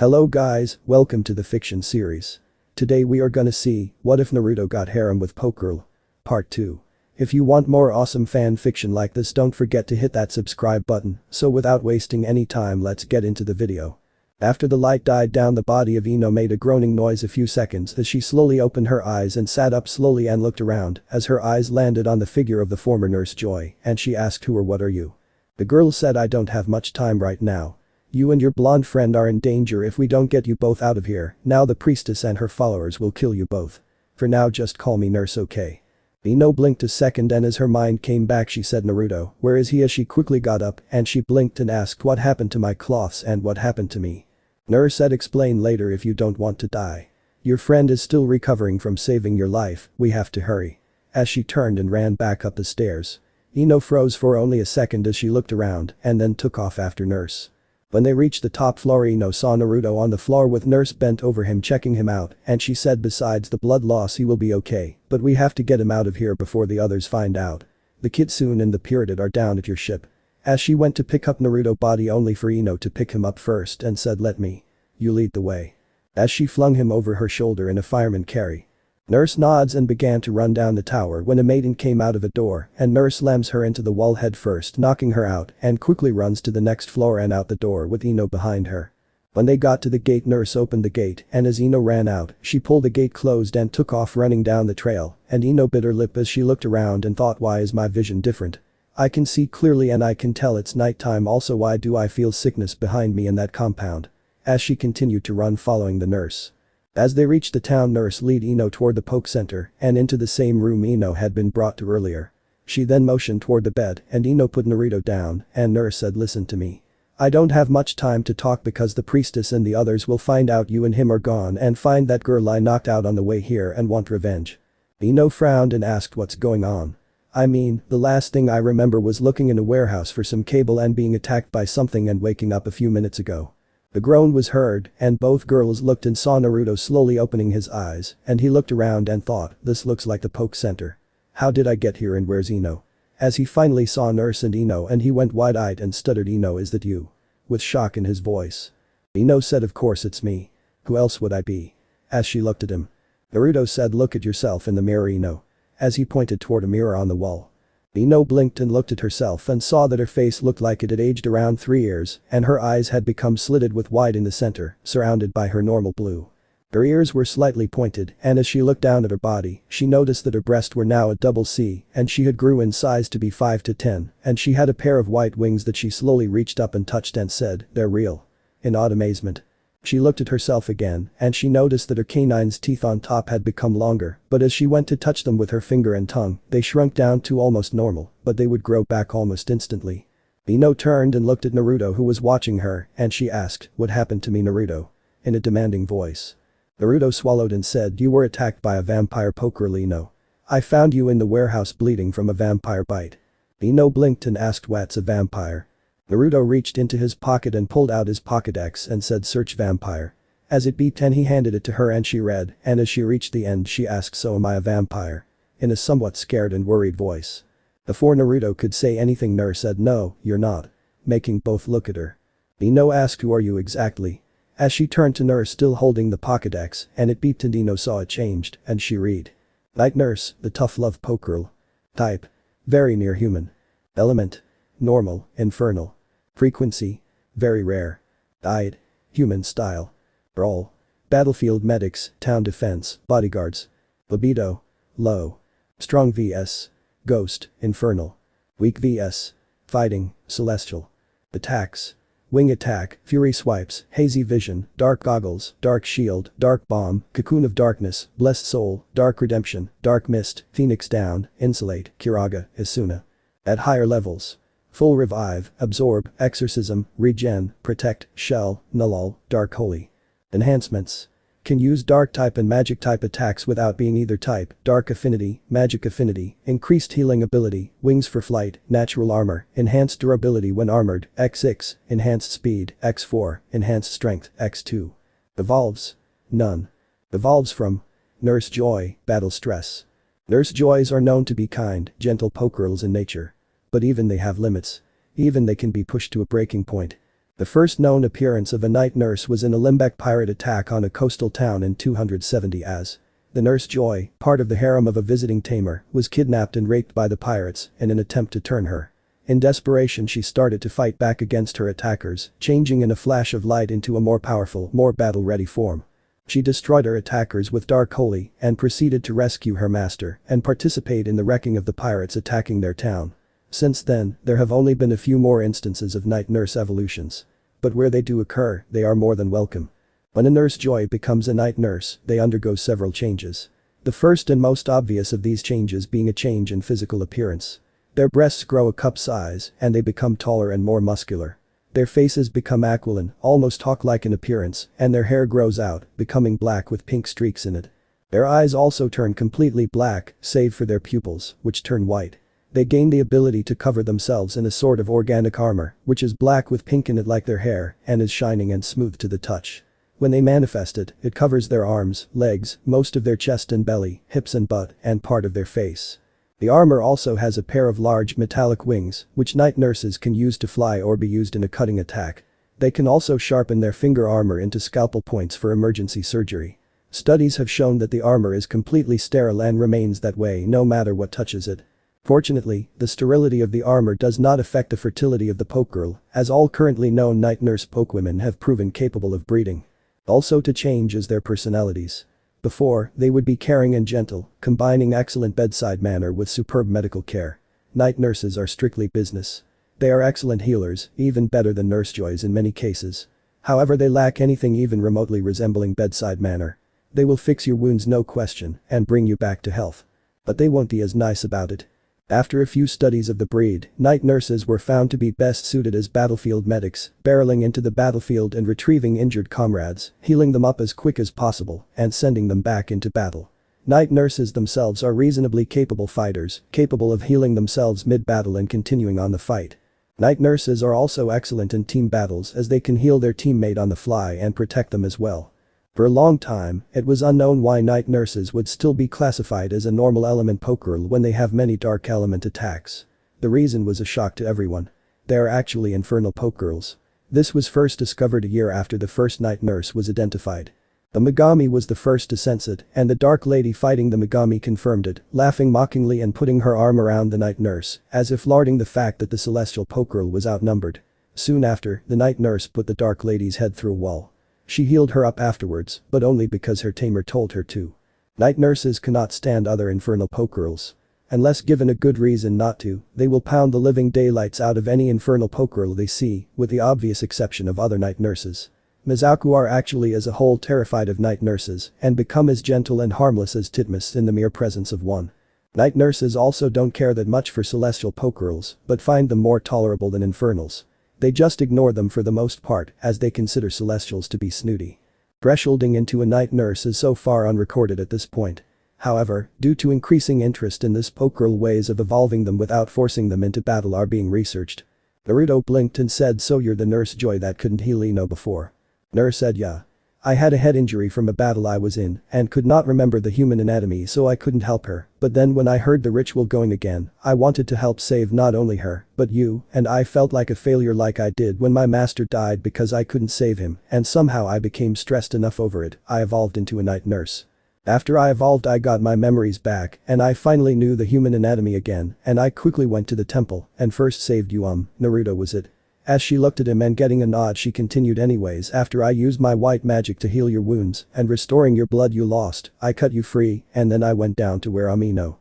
Hello guys, welcome to the fiction series. Today we are gonna see, what if Naruto got harem with Pokegirl? Part 2. If you want more awesome fan fiction like this, don't forget to hit that subscribe button. So without wasting any time, let's get into the video. After the light died down, the body of Ino made a groaning noise a few seconds as she slowly opened her eyes and sat up slowly and looked around as her eyes landed on the figure of the former nurse Joy, and she asked, "Who or what are you?" The girl said, "I don't have much time right now. You and your blonde friend are in danger if we don't get you both out of here. Now the priestess and her followers will kill you both. For now just call me nurse, okay?" Ino blinked a second, and as her mind came back she said, "Naruto, where is he?" As she quickly got up and she blinked and asked, "What happened to my cloths and what happened to me?" Nurse said, "Explain later if you don't want to die. Your friend is still recovering from saving your life, we have to hurry." As she turned and ran back up the stairs. Ino froze for only a second as she looked around and then took off after Nurse. When they reached the top floor, Ino saw Naruto on the floor with Nurse bent over him checking him out, and she said, "Besides the blood loss he will be okay, but we have to get him out of here before the others find out. The Kitsune and the Pyramid are down at your ship." As she went to pick up Naruto body only for Ino to pick him up first and said, "Let me. You lead the way." As she flung him over her shoulder in a fireman carry. Nurse nods and began to run down the tower when a maiden came out of a door and Nurse slams her into the wall head first, knocking her out, and quickly runs to the next floor and out the door with Ino behind her. When they got to the gate, Nurse opened the gate, and as Ino ran out, she pulled the gate closed and took off running down the trail, and Ino bit her lip as she looked around and thought, "Why is my vision different? I can see clearly and I can tell it's nighttime, also why do I feel sickness behind me in that compound?" As she continued to run following the nurse. As they reached the town, Nurse led Ino toward the Poke Center and into the same room Ino had been brought to earlier. She then motioned toward the bed and Ino put Naruto down and Nurse said, "Listen to me. I don't have much time to talk because the priestess and the others will find out you and him are gone and find that girl I knocked out on the way here and want revenge." Ino frowned and asked, "What's going on?" "I mean, the last thing I remember was looking in a warehouse for some cable and being attacked by something and waking up a few minutes ago." The groan was heard, and both girls looked and saw Naruto slowly opening his eyes, and he looked around and thought, "This looks like the Poke Center. How did I get here and where's Ino?" As he finally saw Nurse and Ino, and he went wide-eyed and stuttered, "Ino, is that you?" With shock in his voice. Ino said, "Of course it's me. Who else would I be?" As she looked at him. Naruto said, "Look at yourself in the mirror, Ino." As he pointed toward a mirror on the wall. Ino blinked and looked at herself and saw that her face looked like it had aged around 3 years, and her eyes had become slitted with white in the center, surrounded by her normal blue. Her ears were slightly pointed, and as she looked down at her body, she noticed that her breasts were now a double C, and she had grew in size to be 5 to 10, and she had a pair of white wings that she slowly reached up and touched and said, "They're real." In odd amazement. She looked at herself again, and she noticed that her canine's teeth on top had become longer, but as she went to touch them with her finger and tongue, they shrunk down to almost normal, but they would grow back almost instantly. Ino turned and looked at Naruto, who was watching her, and she asked, "What happened to me, Naruto?" In a demanding voice. Naruto swallowed and said, "You were attacked by a vampire, Pokegirl Ino. I found you in the warehouse bleeding from a vampire bite." Ino blinked and asked, "What's a vampire?" Naruto reached into his pocket and pulled out his Pokédex and said, "Search vampire." As it beeped and he handed it to her and she read, and as she reached the end she asked, "So am I a vampire?" In a somewhat scared and worried voice. Before Naruto could say anything, Nurse said, "No, you're not." Making both look at her. Ino asked, "Who are you exactly?" As she turned to Nurse still holding the Pokédex, and it beeped and Ino saw it changed, and she read. Night Nurse, the tough love Pokegirl. Type. Very near human. Element. Normal, infernal. Frequency. Very rare. Diet. Human style. Role. Battlefield medics, town defense, bodyguards. Libido. Low. Strong vs. Ghost, infernal. Weak vs. Fighting, celestial. Attacks. Wing attack, fury swipes, hazy vision, dark goggles, dark shield, dark bomb, cocoon of darkness, blessed soul, dark redemption, dark mist, phoenix down, insulate, kiraga, isuna. At higher levels. Full revive, absorb, exorcism, regen, protect, shell, nullul, dark holy. Enhancements. Can use dark type and magic type attacks without being either type, dark affinity, magic affinity, increased healing ability, wings for flight, natural armor, enhanced durability when armored, X6, enhanced speed, X4, enhanced strength, X2. Evolves. None. Evolves from. Nurse Joy, battle stress. Nurse Joys are known to be kind, gentle Pokegirls in nature. But even they have limits. Even they can be pushed to a breaking point. The first known appearance of a night nurse was in a Limbeck pirate attack on a coastal town in 270 as. The nurse Joy, part of the harem of a visiting tamer, was kidnapped and raped by the pirates in an attempt to turn her. In desperation she started to fight back against her attackers, changing in a flash of light into a more powerful, more battle-ready form. She destroyed her attackers with Dark Holy and proceeded to rescue her master and participate in the wrecking of the pirates attacking their town. Since then, there have only been a few more instances of night nurse evolutions. But where they do occur, they are more than welcome. When a nurse Joy becomes a night nurse, they undergo several changes. The first and most obvious of these changes being a change in physical appearance. Their breasts grow a cup size and they become taller and more muscular. Their faces become aquiline, almost hawk-like in appearance, and their hair grows out, becoming black with pink streaks in it. Their eyes also turn completely black, save for their pupils, which turn white. They gain the ability to cover themselves in a sort of organic armor, which is black with pink in it like their hair, and is shining and smooth to the touch. When they manifest it, it covers their arms, legs, most of their chest and belly, hips and butt, and part of their face. The armor also has a pair of large metallic wings, which night nurses can use to fly or be used in a cutting attack. They can also sharpen their finger armor into scalpel points for emergency surgery. Studies have shown that the armor is completely sterile and remains that way no matter what touches it. Fortunately, the sterility of the armor does not affect the fertility of the Pokegirl, as all currently known night nurse Pokewomen have proven capable of breeding. Also to change is their personalities. Before, they would be caring and gentle, combining excellent bedside manner with superb medical care. Night nurses are strictly business. They are excellent healers, even better than nurse joys in many cases. However, they lack anything even remotely resembling bedside manner. They will fix your wounds no question and bring you back to health. But they won't be as nice about it. After a few studies of the breed, night nurses were found to be best suited as battlefield medics, barreling into the battlefield and retrieving injured comrades, healing them up as quick as possible, and sending them back into battle. Night nurses themselves are reasonably capable fighters, capable of healing themselves mid-battle and continuing on the fight. Night nurses are also excellent in team battles as they can heal their teammate on the fly and protect them as well. For a long time, it was unknown why night nurses would still be classified as a normal element Pokegirl when they have many dark element attacks. The reason was a shock to everyone. They are actually infernal Pokegirls. This was first discovered a year after the first night nurse was identified. The Megami was the first to sense it, and the dark lady fighting the Megami confirmed it, laughing mockingly and putting her arm around the night nurse, as if lauding the fact that the celestial Pokegirl was outnumbered. Soon after, the night nurse put the dark lady's head through a wall. She healed her up afterwards, but only because her tamer told her to. Night nurses cannot stand other infernal Pokegirls. Unless given a good reason not to, they will pound the living daylights out of any infernal Pokegirl they see, with the obvious exception of other night nurses. Mizaku are actually as a whole terrified of night nurses and become as gentle and harmless as Titmus in the mere presence of one. Night nurses also don't care that much for celestial Pokegirls, but find them more tolerable than infernals. They just ignore them for the most part as they consider celestials to be snooty. Thresholding into a night nurse is so far unrecorded at this point. However, due to increasing interest in this Pokegirl, ways of evolving them without forcing them into battle are being researched. Naruto blinked and said, "So you're the nurse Joy that couldn't heal Ino before?" Nurse said, "Yeah. I had a head injury from a battle I was in and could not remember the human anatomy, so I couldn't help her, but then when I heard the ritual going again, I wanted to help save not only her, but you, and I felt like a failure like I did when my master died because I couldn't save him, and somehow I became stressed enough over it, I evolved into a night nurse. After I evolved I got my memories back and I finally knew the human anatomy again and I quickly went to the temple and first saved you Naruto was it?" As she looked at him and getting a nod she continued, "Anyways, after I used my white magic to heal your wounds and restoring your blood you lost, I cut you free and then I went down to where Amino.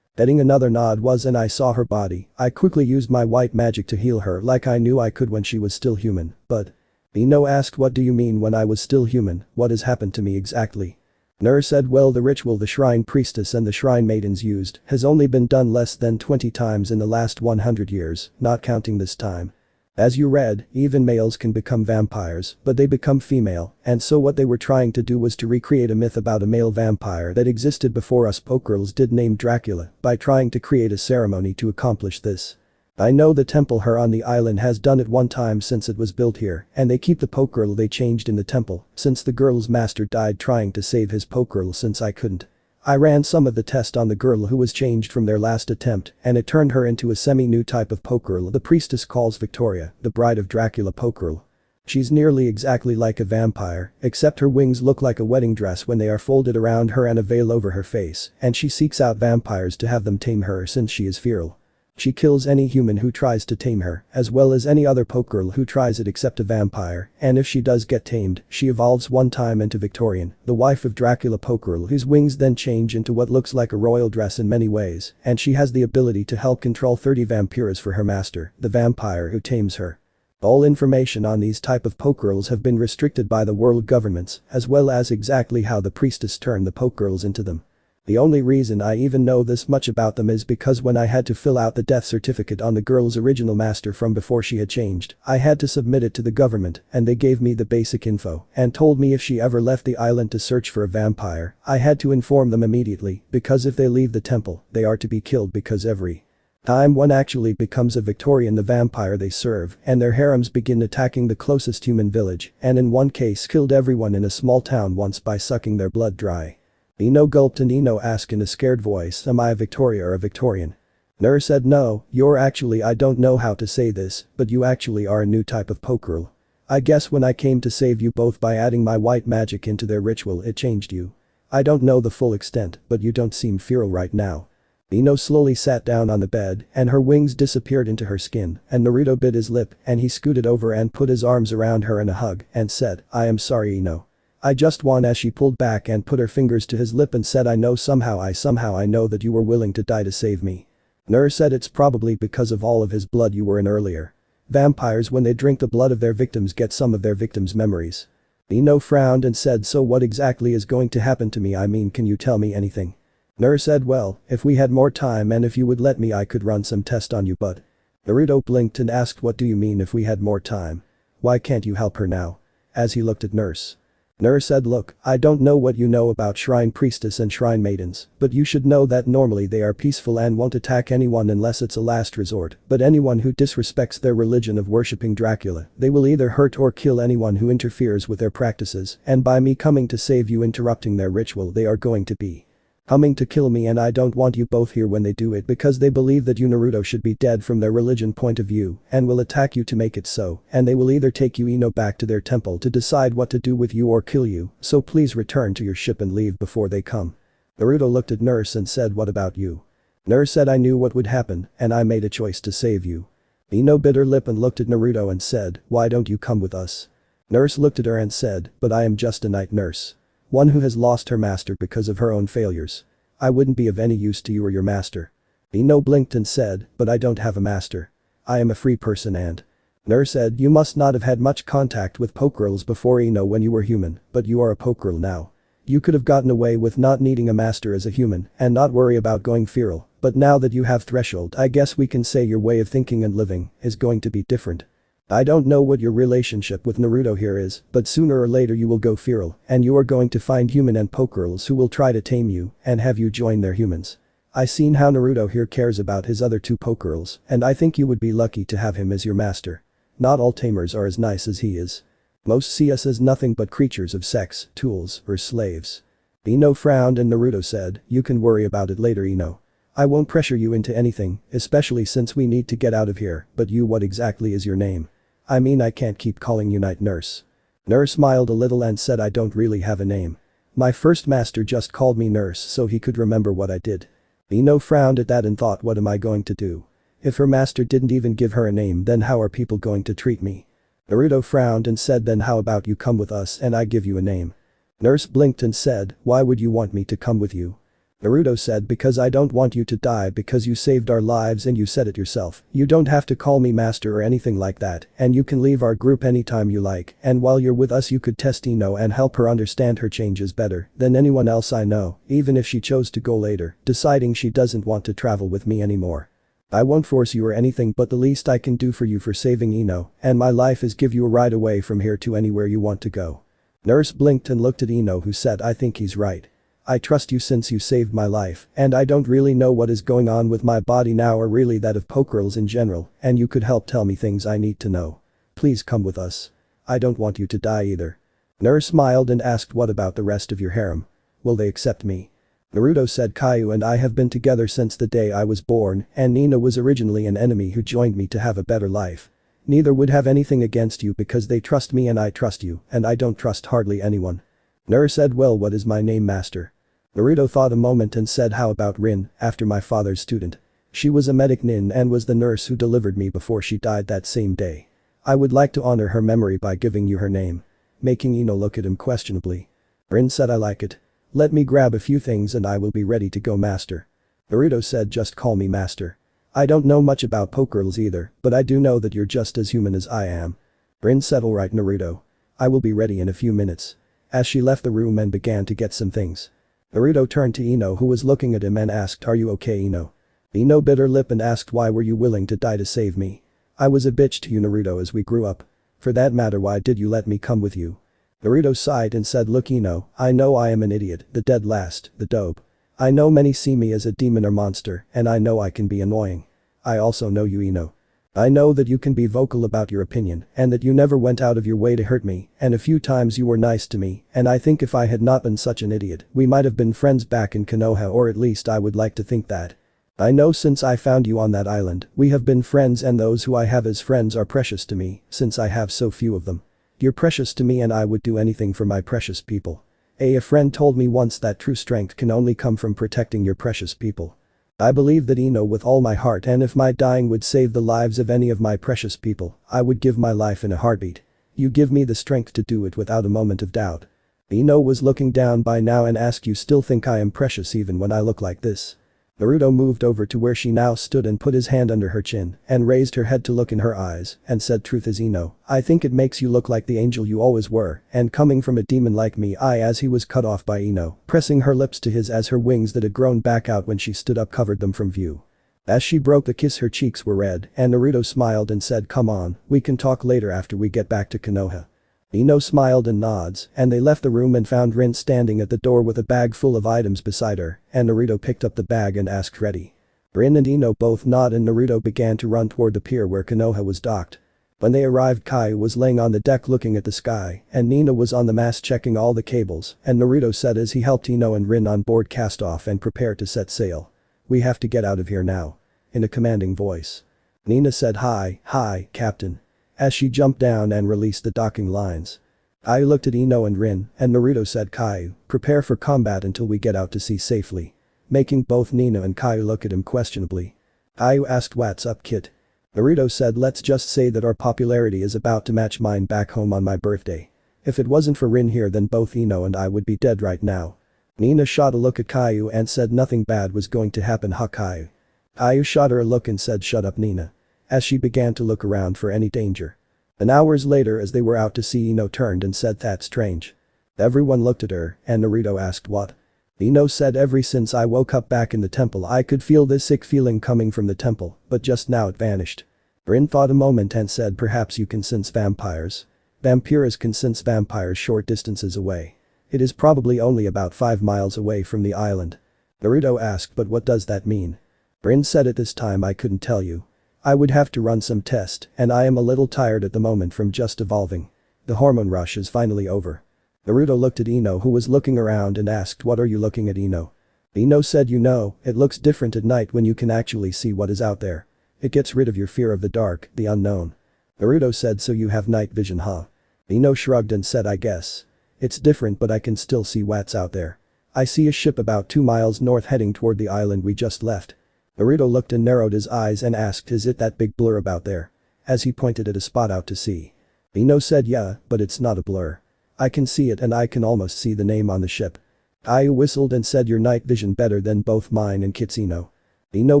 Getting another nod was, "And I saw her body, I quickly used my white magic to heal her like I knew I could when she was still human, but..." Ino asked, "What do you mean when I was still human, what has happened to me exactly?" Nurse said, "Well, the ritual the shrine priestess and the shrine maidens used has only been done less than 20 times in the last 100 years, not counting this time. As you read, even males can become vampires, but they become female, and so what they were trying to do was to recreate a myth about a male vampire that existed before us Pokegirls did, named Dracula, by trying to create a ceremony to accomplish this. I know the temple here on the island has done it one time since it was built here, and they keep the Pokegirl they changed in the temple, since the girl's master died trying to save his Pokegirl since I couldn't. I ran some of the test on the girl who was changed from their last attempt and it turned her into a semi-new type of Pokegirl the priestess calls Victoria, the bride of Dracula Pokegirl. She's nearly exactly like a vampire, except her wings look like a wedding dress when they are folded around her and a veil over her face, and she seeks out vampires to have them tame her since she is feral. She kills any human who tries to tame her, as well as any other Pokegirl who tries it except a vampire, and if she does get tamed, she evolves one time into Victorian, the wife of Dracula Pokegirl whose wings then change into what looks like a royal dress in many ways, and she has the ability to help control 30 vampiras for her master, the vampire who tames her. All information on these type of Pokegirls have been restricted by the world governments, as well as exactly how the priestess turned the Pokegirls into them. The only reason I even know this much about them is because when I had to fill out the death certificate on the girl's original master from before she had changed, I had to submit it to the government and they gave me the basic info and told me if she ever left the island to search for a vampire, I had to inform them immediately because if they leave the temple, they are to be killed because every time one actually becomes a Victorian the vampire they serve and their harems begin attacking the closest human village and in one case killed everyone in a small town once by sucking their blood dry. Ino gulped and Ino asked in a scared voice, am I a Victoria or a Victorian? Nur said no, you're actually I don't know how to say this, but you actually are a new type of Pokegirl. I guess when I came to save you both by adding my white magic into their ritual it changed you. I don't know the full extent, but you don't seem feral right now. Ino slowly sat down on the bed and her wings disappeared into her skin and Naruto bit his lip and he scooted over and put his arms around her in a hug and said, I am sorry Ino. I just won as she pulled back and put her fingers to his lip and said I know somehow I know that you were willing to die to save me. Nur said it's probably because of all of his blood you were in earlier. Vampires when they drink the blood of their victims get some of their victims' memories. Ino frowned and said so what exactly is going to happen to me I mean can you tell me anything? Nur said well, if we had more time and if you would let me I could run some test on you but. Naruto blinked and asked what do you mean if we had more time? Why can't you help her now? As he looked at Nurse. Nur said look, I don't know what you know about shrine priestess and shrine maidens, but you should know that normally they are peaceful and won't attack anyone unless it's a last resort, but anyone who disrespects their religion of worshipping Dracula, they will either hurt or kill anyone who interferes with their practices, and by me coming to save you interrupting their ritual they are going to be coming to kill me and I don't want you both here when they do it because they believe that you Naruto should be dead from their religion point of view and will attack you to make it so and they will either take you Ino back to their temple to decide what to do with you or kill you, so please return to your ship and leave before they come. Naruto looked at Nurse and said what about you? Nurse said I knew what would happen and I made a choice to save you. Ino bit her lip and looked at Naruto and said, why don't you come with us? Nurse looked at her and said, but I am just a night nurse. One who has lost her master because of her own failures. I wouldn't be of any use to you or your master. Ino blinked and said, but I don't have a master. I am a free person and. Nur said you must not have had much contact with Pokegirls before Ino when you were human, but you are a Pokegirl now. You could have gotten away with not needing a master as a human and not worry about going feral, but now that you have threshold I guess we can say your way of thinking and living is going to be different. I don't know what your relationship with Naruto here is, but sooner or later you will go feral and you are going to find human and Pokegirls who will try to tame you and have you join their humans. I seen how Naruto here cares about his other two Pokegirls and I think you would be lucky to have him as your master. Not all tamers are as nice as he is. Most see us as nothing but creatures of sex, tools, or slaves. Ino frowned and Naruto said, you can worry about it later Ino. I won't pressure you into anything, especially since we need to get out of here, but you what exactly is your name? I mean I can't keep calling you night nurse. Nurse smiled a little and said I don't really have a name. My first master just called me nurse so he could remember what I did. Ino frowned at that and thought what am I going to do? If her master didn't even give her a name then how are people going to treat me? Naruto frowned and said then how about you come with us and I give you a name? Nurse blinked and said, why would you want me to come with you? Naruto said because I don't want you to die because you saved our lives and you said it yourself. You don't have to call me master or anything like that and you can leave our group anytime you like and while you're with us you could test Ino and help her understand her changes better than anyone else I know, even if she chose to go later, deciding she doesn't want to travel with me anymore. I won't force you or anything but the least I can do for you for saving Ino and my life is give you a ride away from here to anywhere you want to go. Nurse blinked and looked at Ino who said I think he's right. I trust you since you saved my life and I don't really know what is going on with my body now or really that of Pokegirls in general and you could help tell me things I need to know. Please come with us. I don't want you to die either. Nurse smiled and asked what about the rest of your harem? Will they accept me? Naruto said Caillou and I have been together since the day I was born and Nina was originally an enemy who joined me to have a better life. Neither would have anything against you because they trust me and I trust you and I don't trust hardly anyone. Naruto said well what is my name master? Naruto thought a moment and said how about Rin, after my father's student. She was a medic nin and was the nurse who delivered me before she died that same day. I would like to honor her memory by giving you her name. Making Ino look at him questionably. Rin said I like it. Let me grab a few things and I will be ready to go master. Naruto said just call me master. I don't know much about Pokegirls either, but I do know that you're just as human as I am. Rin said alright Naruto. I will be ready in a few minutes. As she left the room and began to get some things. Naruto turned to Ino who was looking at him and asked are you okay Ino? Ino bit her lip and asked why were you willing to die to save me? I was a bitch to you Naruto as we grew up. For that matter why did you let me come with you? Naruto sighed and said look Ino, I know I am an idiot, the dead last, the dope. I know many see me as a demon or monster and I know I can be annoying. I also know you Ino. I know that you can be vocal about your opinion and that you never went out of your way to hurt me and a few times you were nice to me and I think if I had not been such an idiot we might have been friends back in Konoha or at least I would like to think that. I know since I found you on that island we have been friends and those who I have as friends are precious to me since I have so few of them. You're precious to me and I would do anything for my precious people. A friend told me once that true strength can only come from protecting your precious people. I believe that Ino with all my heart and if my dying would save the lives of any of my precious people, I would give my life in a heartbeat. You give me the strength to do it without a moment of doubt. Ino was looking down by now and asked you still think I am precious even when I look like this? Naruto moved over to where she now stood and put his hand under her chin and raised her head to look in her eyes and said truth is Ino, I think it makes you look like the angel you always were and coming from a demon like me as he was cut off by Ino, pressing her lips to his as her wings that had grown back out when she stood up covered them from view. As she broke the kiss her cheeks were red and Naruto smiled and said come on, we can talk later after we get back to Konoha. Ino smiled and nods and they left the room and found Rin standing at the door with a bag full of items beside her and Naruto picked up the bag and asked ready. Rin and Ino both nod and Naruto began to run toward the pier where Konoha was docked. When they arrived Kai was laying on the deck looking at the sky and Nina was on the mast checking all the cables and Naruto said as he helped Ino and Rin on board cast off and prepare to set sail. We have to get out of here now. In a commanding voice. Nina said hi, Captain. As she jumped down and released the docking lines. I looked at Ino and Rin and Naruto said Caillou, prepare for combat until we get out to sea safely. Making both Nina and Caillou look at him questionably. Caillou asked what's up kid? Naruto said let's just say that our popularity is about to match mine back home on my birthday. If it wasn't for Rin here then both Ino and I would be dead right now. Nina shot a look at Caillou and said nothing bad was going to happen Caillou. Caillou shot her a look and said shut up Nina. As she began to look around for any danger. And hours later as they were out to sea Ino turned and said that's strange. Everyone looked at her and Naruto asked what? Ino said ever since I woke up back in the temple I could feel this sick feeling coming from the temple, but just now it vanished. Rin thought a moment and said perhaps you can sense vampires. Vampiras can sense vampires short distances away. It is probably only about 5 miles away from the island. Naruto asked but what does that mean? Rin said at this time I couldn't tell you. I would have to run some test and I am a little tired at the moment from just evolving. The hormone rush is finally over. Naruto looked at Ino who was looking around and asked what are you looking at Ino? Ino said you know, it looks different at night when you can actually see what is out there. It gets rid of your fear of the dark, the unknown. Naruto said so you have night vision huh? Ino shrugged and said I guess. It's different but I can still see what's out there. I see a ship about 2 miles north heading toward the island we just left. Naruto looked and narrowed his eyes and asked is it that big blur about there? As he pointed at a spot out to sea. Ino said yeah, but it's not a blur. I can see it and I can almost see the name on the ship. Caillou whistled and said your night vision better than both mine and Kit's Ino. Ino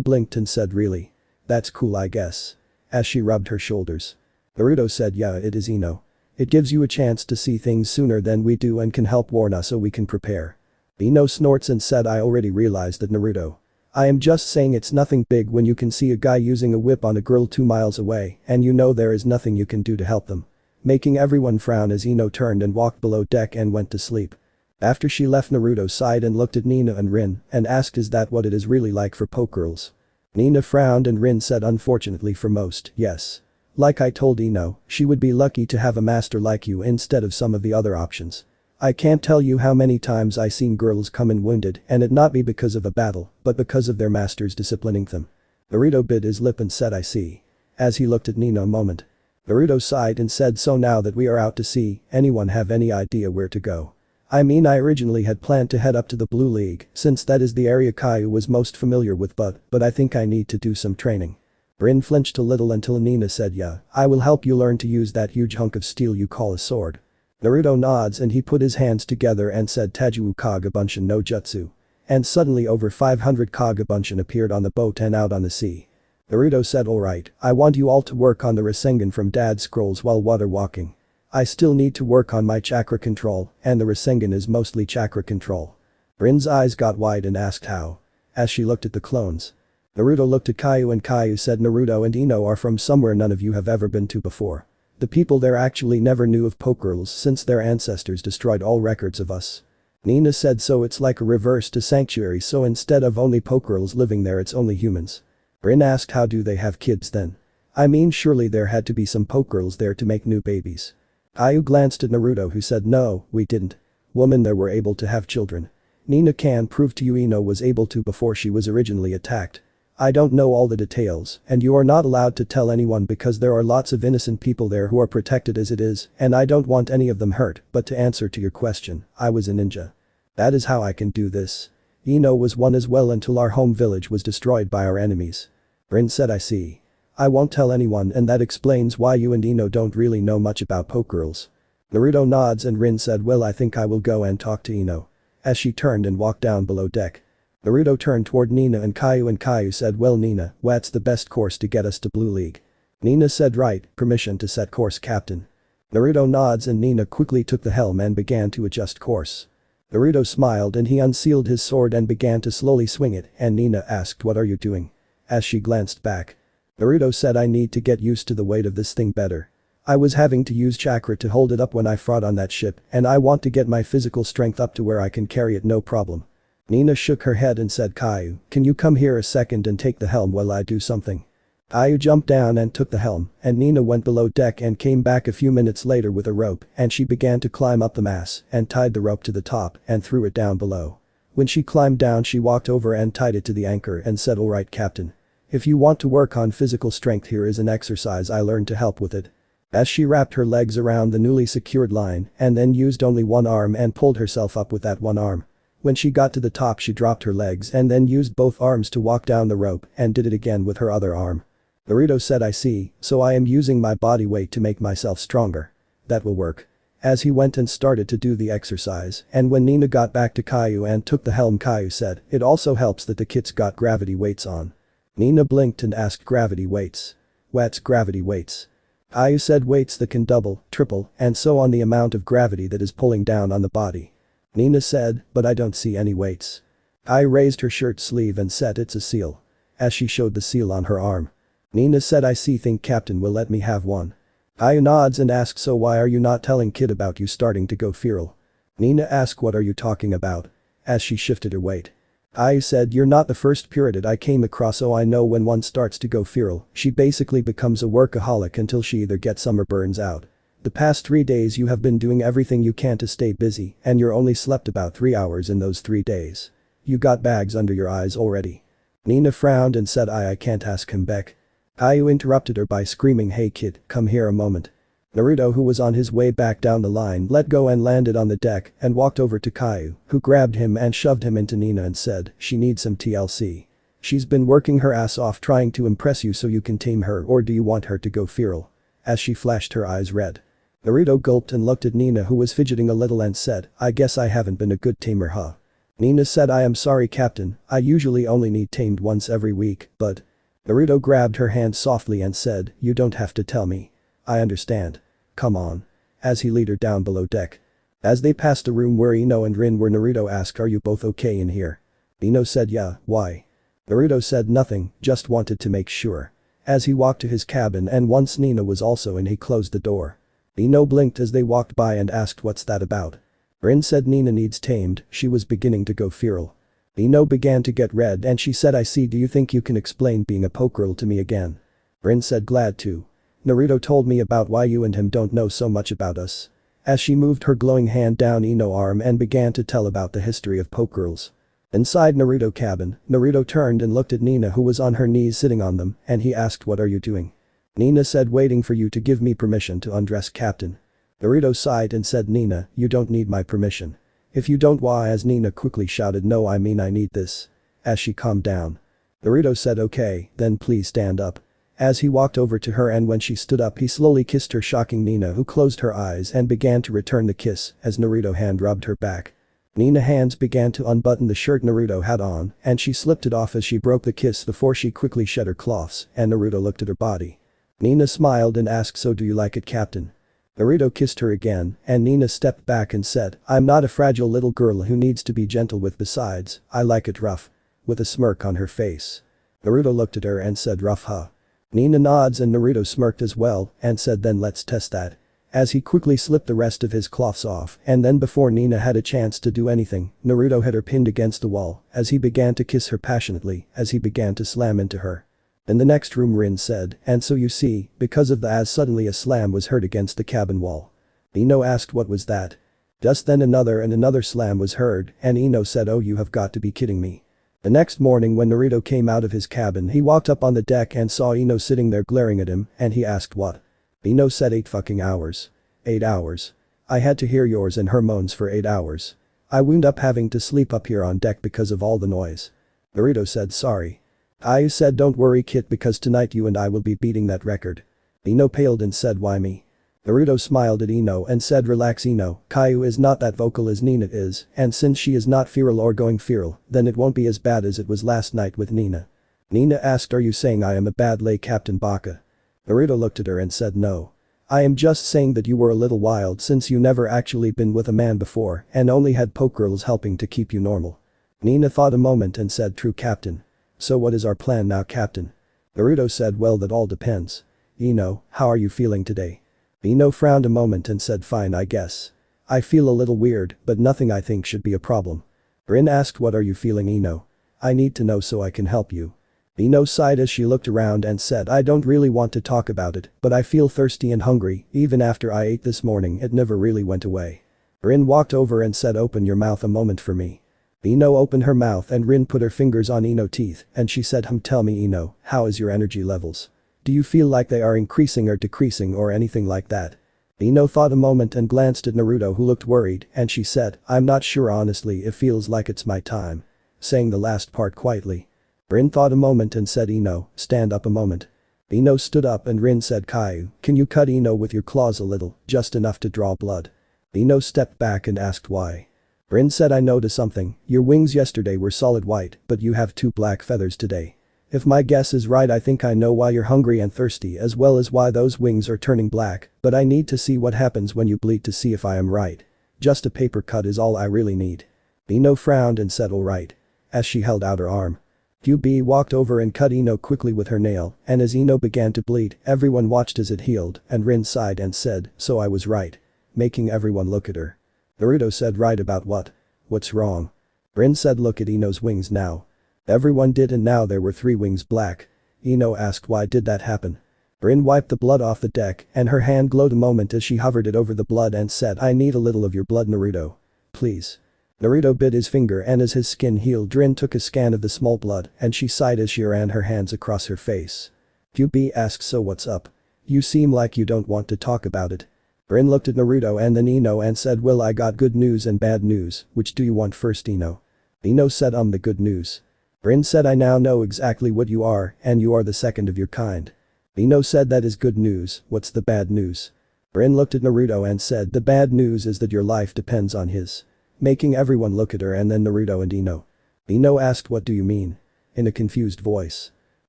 blinked and said really? That's cool I guess. As she rubbed her shoulders. Naruto said yeah it is Ino. It gives you a chance to see things sooner than we do and can help warn us so we can prepare. Ino snorts and said I already realized that Naruto. I am just saying it's nothing big when you can see a guy using a whip on a girl 2 miles away and you know there is nothing you can do to help them. Making everyone frown as Ino turned and walked below deck and went to sleep. After she left Naruto sighed and looked at Nina and Rin and asked is that what it is really like for Pokegirls? Nina frowned and Rin said unfortunately for most, yes. Like I told Ino, she would be lucky to have a master like you instead of some of the other options. I can't tell you how many times I seen girls come in wounded and it not be because of a battle, but because of their masters disciplining them. Naruto bit his lip and said I see. As he looked at Nina a moment. Naruto sighed and said so now that we are out to sea, anyone have any idea where to go? I mean I originally had planned to head up to the Blue League since that is the area Caillou was most familiar with but I think I need to do some training. Rin flinched a little until Nina said yeah, I will help you learn to use that huge hunk of steel you call a sword. Naruto nods and he put his hands together and said Taiju Kagabunshin no Jutsu. And suddenly over 500 Kagabunshin appeared on the boat and out on the sea. Naruto said alright, I want you all to work on the Rasengan from Dad's scrolls while water walking. I still need to work on my chakra control, and the Rasengan is mostly chakra control. Rin's eyes got wide and asked how. As she looked at the clones. Naruto looked at Caillou and Caillou said Naruto and Ino are from somewhere none of you have ever been to before. The people there actually never knew of Pokegirls since their ancestors destroyed all records of us. Nina said so it's like a reverse to Sanctuary so instead of only Pokegirls living there it's only humans. Rin asked how do they have kids then? I mean surely there had to be some Pokegirls there to make new babies. Caillou glanced at Naruto who said no, we didn't. Women there were able to have children. Nina can prove to you Ino was able to before she was originally attacked. I don't know all the details and you are not allowed to tell anyone because there are lots of innocent people there who are protected as it is and I don't want any of them hurt but to answer to your question, I was a ninja. That is how I can do this. Ino was one as well until our home village was destroyed by our enemies. Rin said I see. I won't tell anyone and that explains why you and Ino don't really know much about Pokegirls. Naruto nods and Rin said well I think I will go and talk to Ino. As she turned and walked down below deck. Naruto turned toward Nina and Caillou said well Nina, what's the best course to get us to Blue League? Nina said right, permission to set course captain. Naruto nods and Nina quickly took the helm and began to adjust course. Naruto smiled and he unsealed his sword and began to slowly swing it and Nina asked what are you doing? As she glanced back. Naruto said I need to get used to the weight of this thing better. I was having to use chakra to hold it up when I fought on that ship and I want to get my physical strength up to where I can carry it no problem. Nina shook her head and said Caillou, can you come here a second and take the helm while I do something? Caillou jumped down and took the helm and Nina went below deck and came back a few minutes later with a rope and she began to climb up the mast and tied the rope to the top and threw it down below. When she climbed down she walked over and tied it to the anchor and said alright captain. If you want to work on physical strength here is an exercise I learned to help with it. As she wrapped her legs around the newly secured line and then used only one arm and pulled herself up with that one arm. When she got to the top she dropped her legs and then used both arms to walk down the rope and did it again with her other arm. Naruto said I see, so I am using my body weight to make myself stronger. That will work. As he went and started to do the exercise and when Nina got back to Caillou and took the helm Caillou said it also helps that the kits got gravity weights on. Nina blinked and asked gravity weights. What's gravity weights? Caillou said weights that can double, triple, and so on the amount of gravity that is pulling down on the body. Nina said, but I don't see any weights. Caillou raised her shirt sleeve and said it's a seal. As she showed the seal on her arm. Nina said I see think captain will let me have one. Caillou nods and asks so why are you not telling kid about you starting to go feral? Nina asked what are you talking about? As she shifted her weight. Caillou said you're not the first Pyramid I came across so I know when one starts to go feral, she basically becomes a workaholic until she either gets some or burns out. The past 3 days you have been doing everything you can to stay busy and you're only slept about 3 hours in those 3 days. You got bags under your eyes already. Nina frowned and said I can't ask him back. Caillou interrupted her by screaming hey kid, come here a moment. Naruto who was on his way back down the line let go and landed on the deck and walked over to Caillou, who grabbed him and shoved him into Nina and said she needs some TLC. She's been working her ass off trying to impress you so you can tame her or do you want her to go feral? As she flashed her eyes red. Naruto gulped and looked at Nina who was fidgeting a little and said, I guess I haven't been a good tamer huh? Nina said I am sorry captain, I usually only need tamed once every week, but. Naruto grabbed her hand softly and said, you don't have to tell me. I understand. Come on. As he led her down below deck. As they passed the room where Ino and Rin were Naruto asked are you both okay in here? Ino said yeah, why? Naruto said nothing, just wanted to make sure. As he walked to his cabin and once Nina was also in he closed the door. Ino blinked as they walked by and asked what's that about? Rin said Nina needs tamed, she was beginning to go feral. Ino began to get red and she said I see do you think you can explain being a Pokegirl to me again? Rin said glad to. Naruto told me about why you and him don't know so much about us. As she moved her glowing hand down Ino's arm and began to tell about the history of Pokegirls. Inside Naruto cabin, Naruto turned and looked at Nina who was on her knees sitting on them and he asked what are you doing? Nina said waiting for you to give me permission to undress Captain. Naruto sighed and said Nina, you don't need my permission. If you don't why as Nina quickly shouted no I mean I need this. As she calmed down. Naruto said okay, then please stand up. As he walked over to her and when she stood up he slowly kissed her shocking Nina who closed her eyes and began to return the kiss as Naruto hand rubbed her back. Nina's hands began to unbutton the shirt Naruto had on and she slipped it off as she broke the kiss before she quickly shed her cloths and Naruto looked at her body. Nina smiled and asked so do you like it Captain? Naruto kissed her again and Nina stepped back and said I'm not a fragile little girl who needs to be gentle with besides, I like it rough. With a smirk on her face. Naruto looked at her and said rough huh? Nina nods and Naruto smirked as well and said then let's test that. As he quickly slipped the rest of his cloths off and then before Nina had a chance to do anything, Naruto had her pinned against the wall as he began to kiss her passionately as he began to slam into her. In the next room Rin said, and so you see, because of the as suddenly a slam was heard against the cabin wall. Ino asked what was that? Just then another slam was heard and Ino said oh you have got to be kidding me. The next morning when Naruto came out of his cabin he walked up on the deck and saw Ino sitting there glaring at him and he asked what? Ino said 8 fucking hours. 8 hours. I had to hear yours and her moans for 8 hours. I wound up having to sleep up here on deck because of all the noise. Naruto said sorry. I said don't worry kid because tonight you and I will be beating that record. Ino paled and said why me? Naruto smiled at Ino and said relax Ino, Caillou is not that vocal as Nina is and since she is not feral or going feral then it won't be as bad as it was last night with Nina. Nina asked are you saying I am a bad lay Captain Baka? Naruto looked at her and said no. I am just saying that you were a little wild since you never actually been with a man before and only had Pokegirls helping to keep you normal. Nina thought a moment and said true Captain. So what is our plan now Captain? Naruto said well that all depends. Ino, how are you feeling today? Ino frowned a moment and said fine I guess. I feel a little weird but nothing I think should be a problem. Rin asked what are you feeling Ino? I need to know so I can help you. Ino sighed as she looked around and said I don't really want to talk about it but I feel thirsty and hungry even after I ate this morning it never really went away. Rin walked over and said open your mouth a moment for me. Ino opened her mouth and Rin put her fingers on Ino's teeth and she said tell me Ino, how is your energy levels? Do you feel like they are increasing or decreasing or anything like that? Ino thought a moment and glanced at Naruto who looked worried and she said I'm not sure honestly it feels like it's my time. Saying the last part quietly. Rin thought a moment and said Ino, stand up a moment. Ino stood up and Rin said Caillou, can you cut Ino with your claws a little, just enough to draw blood? Ino stepped back and asked why. Rin said I noticed something, your wings yesterday were solid white but you have 2 black feathers today. If my guess is right I think I know why you're hungry and thirsty as well as why those wings are turning black but I need to see what happens when you bleed to see if I am right. Just a paper cut is all I really need. Ino frowned and said alright. As she held out her arm. QB walked over and cut Ino quickly with her nail and as Ino began to bleed everyone watched as it healed and Rin sighed and said so I was right. Making everyone look at her. Naruto said right about what? What's wrong? Rin said look at Ino's wings now. Everyone did and now there were 3 wings black. Ino asked why did that happen? Rin wiped the blood off the deck and her hand glowed a moment as she hovered it over the blood and said I need a little of your blood Naruto. Please. Naruto bit his finger and as his skin healed Rin took a scan of the small blood and she sighed as she ran her hands across her face. QB asked so what's up? You seem like you don't want to talk about it. Rin looked at Naruto and then Ino and said well I got good news and bad news, which do you want first Ino? Ino said the good news. Rin said I now know exactly what you are and you are the second of your kind. Ino said that is good news, what's the bad news? Rin looked at Naruto and said the bad news is that your life depends on his. Making everyone look at her and then Naruto and Ino. Ino asked what do you mean? In a confused voice.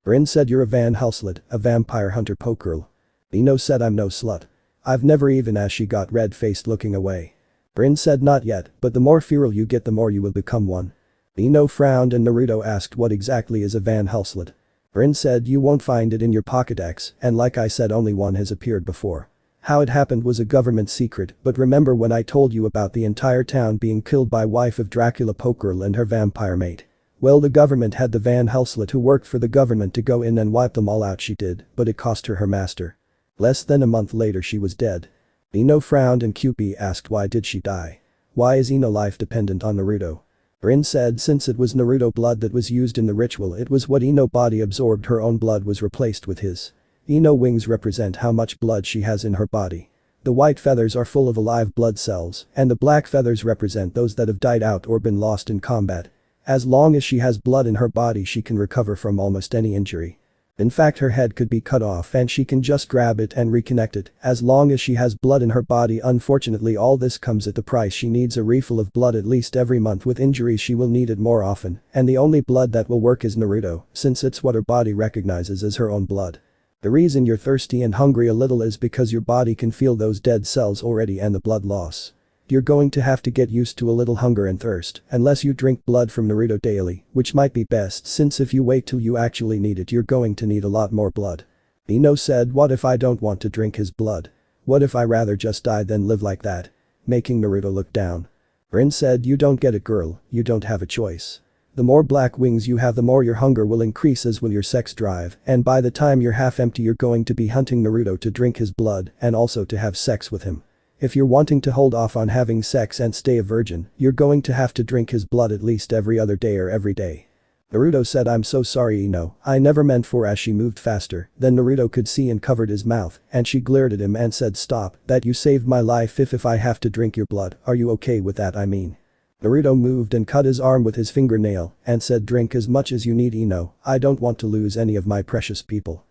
Rin said you're a Van Helslet, a vampire hunter Pokegirl. Ino said I'm no slut. I've never even as she got red-faced looking away. Rin said not yet, but the more feral you get the more you will become one. Ino frowned and Naruto asked what exactly is a Van Helslet. Rin said you won't find it in your Pokédex and like I said only one has appeared before. How it happened was a government secret but remember when I told you about the entire town being killed by wife of Dracula Pokegirl and her vampire mate? Well the government had the Van Helslet who worked for the government to go in and wipe them all out she did, but it cost her her master. Less than a month later she was dead. Ino frowned and Kyuubi asked why did she die? Why is Ino life dependent on Naruto? Rin said since it was Naruto blood that was used in the ritual it was what Ino body absorbed her own blood was replaced with his. Ino wings represent how much blood she has in her body. The white feathers are full of alive blood cells and the black feathers represent those that have died out or been lost in combat. As long as she has blood in her body she can recover from almost any injury. In fact her head could be cut off and she can just grab it and reconnect it as long as she has blood in her body. Unfortunately all this comes at the price she needs a refill of blood at least every month. With injuries she will need it more often and the only blood that will work is Naruto since it's what her body recognizes as her own blood. The reason you're thirsty and hungry a little is because your body can feel those dead cells already and the blood loss. You're going to have to get used to a little hunger and thirst unless you drink blood from Naruto daily, which might be best since if you wait till you actually need it you're going to need a lot more blood. Ino said what if I don't want to drink his blood? What if I rather just die than live like that? Making Naruto look down. Rin said you don't get it girl, you don't have a choice. The more black wings you have the more your hunger will increase as will your sex drive and by the time you're half empty you're going to be hunting Naruto to drink his blood and also to have sex with him. If you're wanting to hold off on having sex and stay a virgin, you're going to have to drink his blood at least every other day or every day. Naruto said I'm so sorry Ino, I never meant for as she moved faster, then Naruto could see and covered his mouth and she glared at him and said stop, that you saved my life if I have to drink your blood, are you okay with that I mean? Naruto moved and cut his arm with his fingernail and said drink as much as you need Ino, I don't want to lose any of my precious people.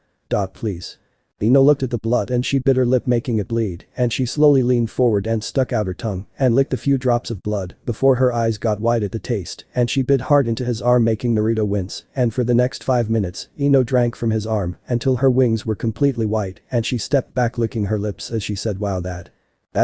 Please. Ino looked at the blood and she bit her lip making it bleed and she slowly leaned forward and stuck out her tongue and licked a few drops of blood before her eyes got wide at the taste and she bit hard into his arm making Naruto wince and for the next 5 minutes Ino drank from his arm until her wings were completely white and she stepped back licking her lips as she said wow that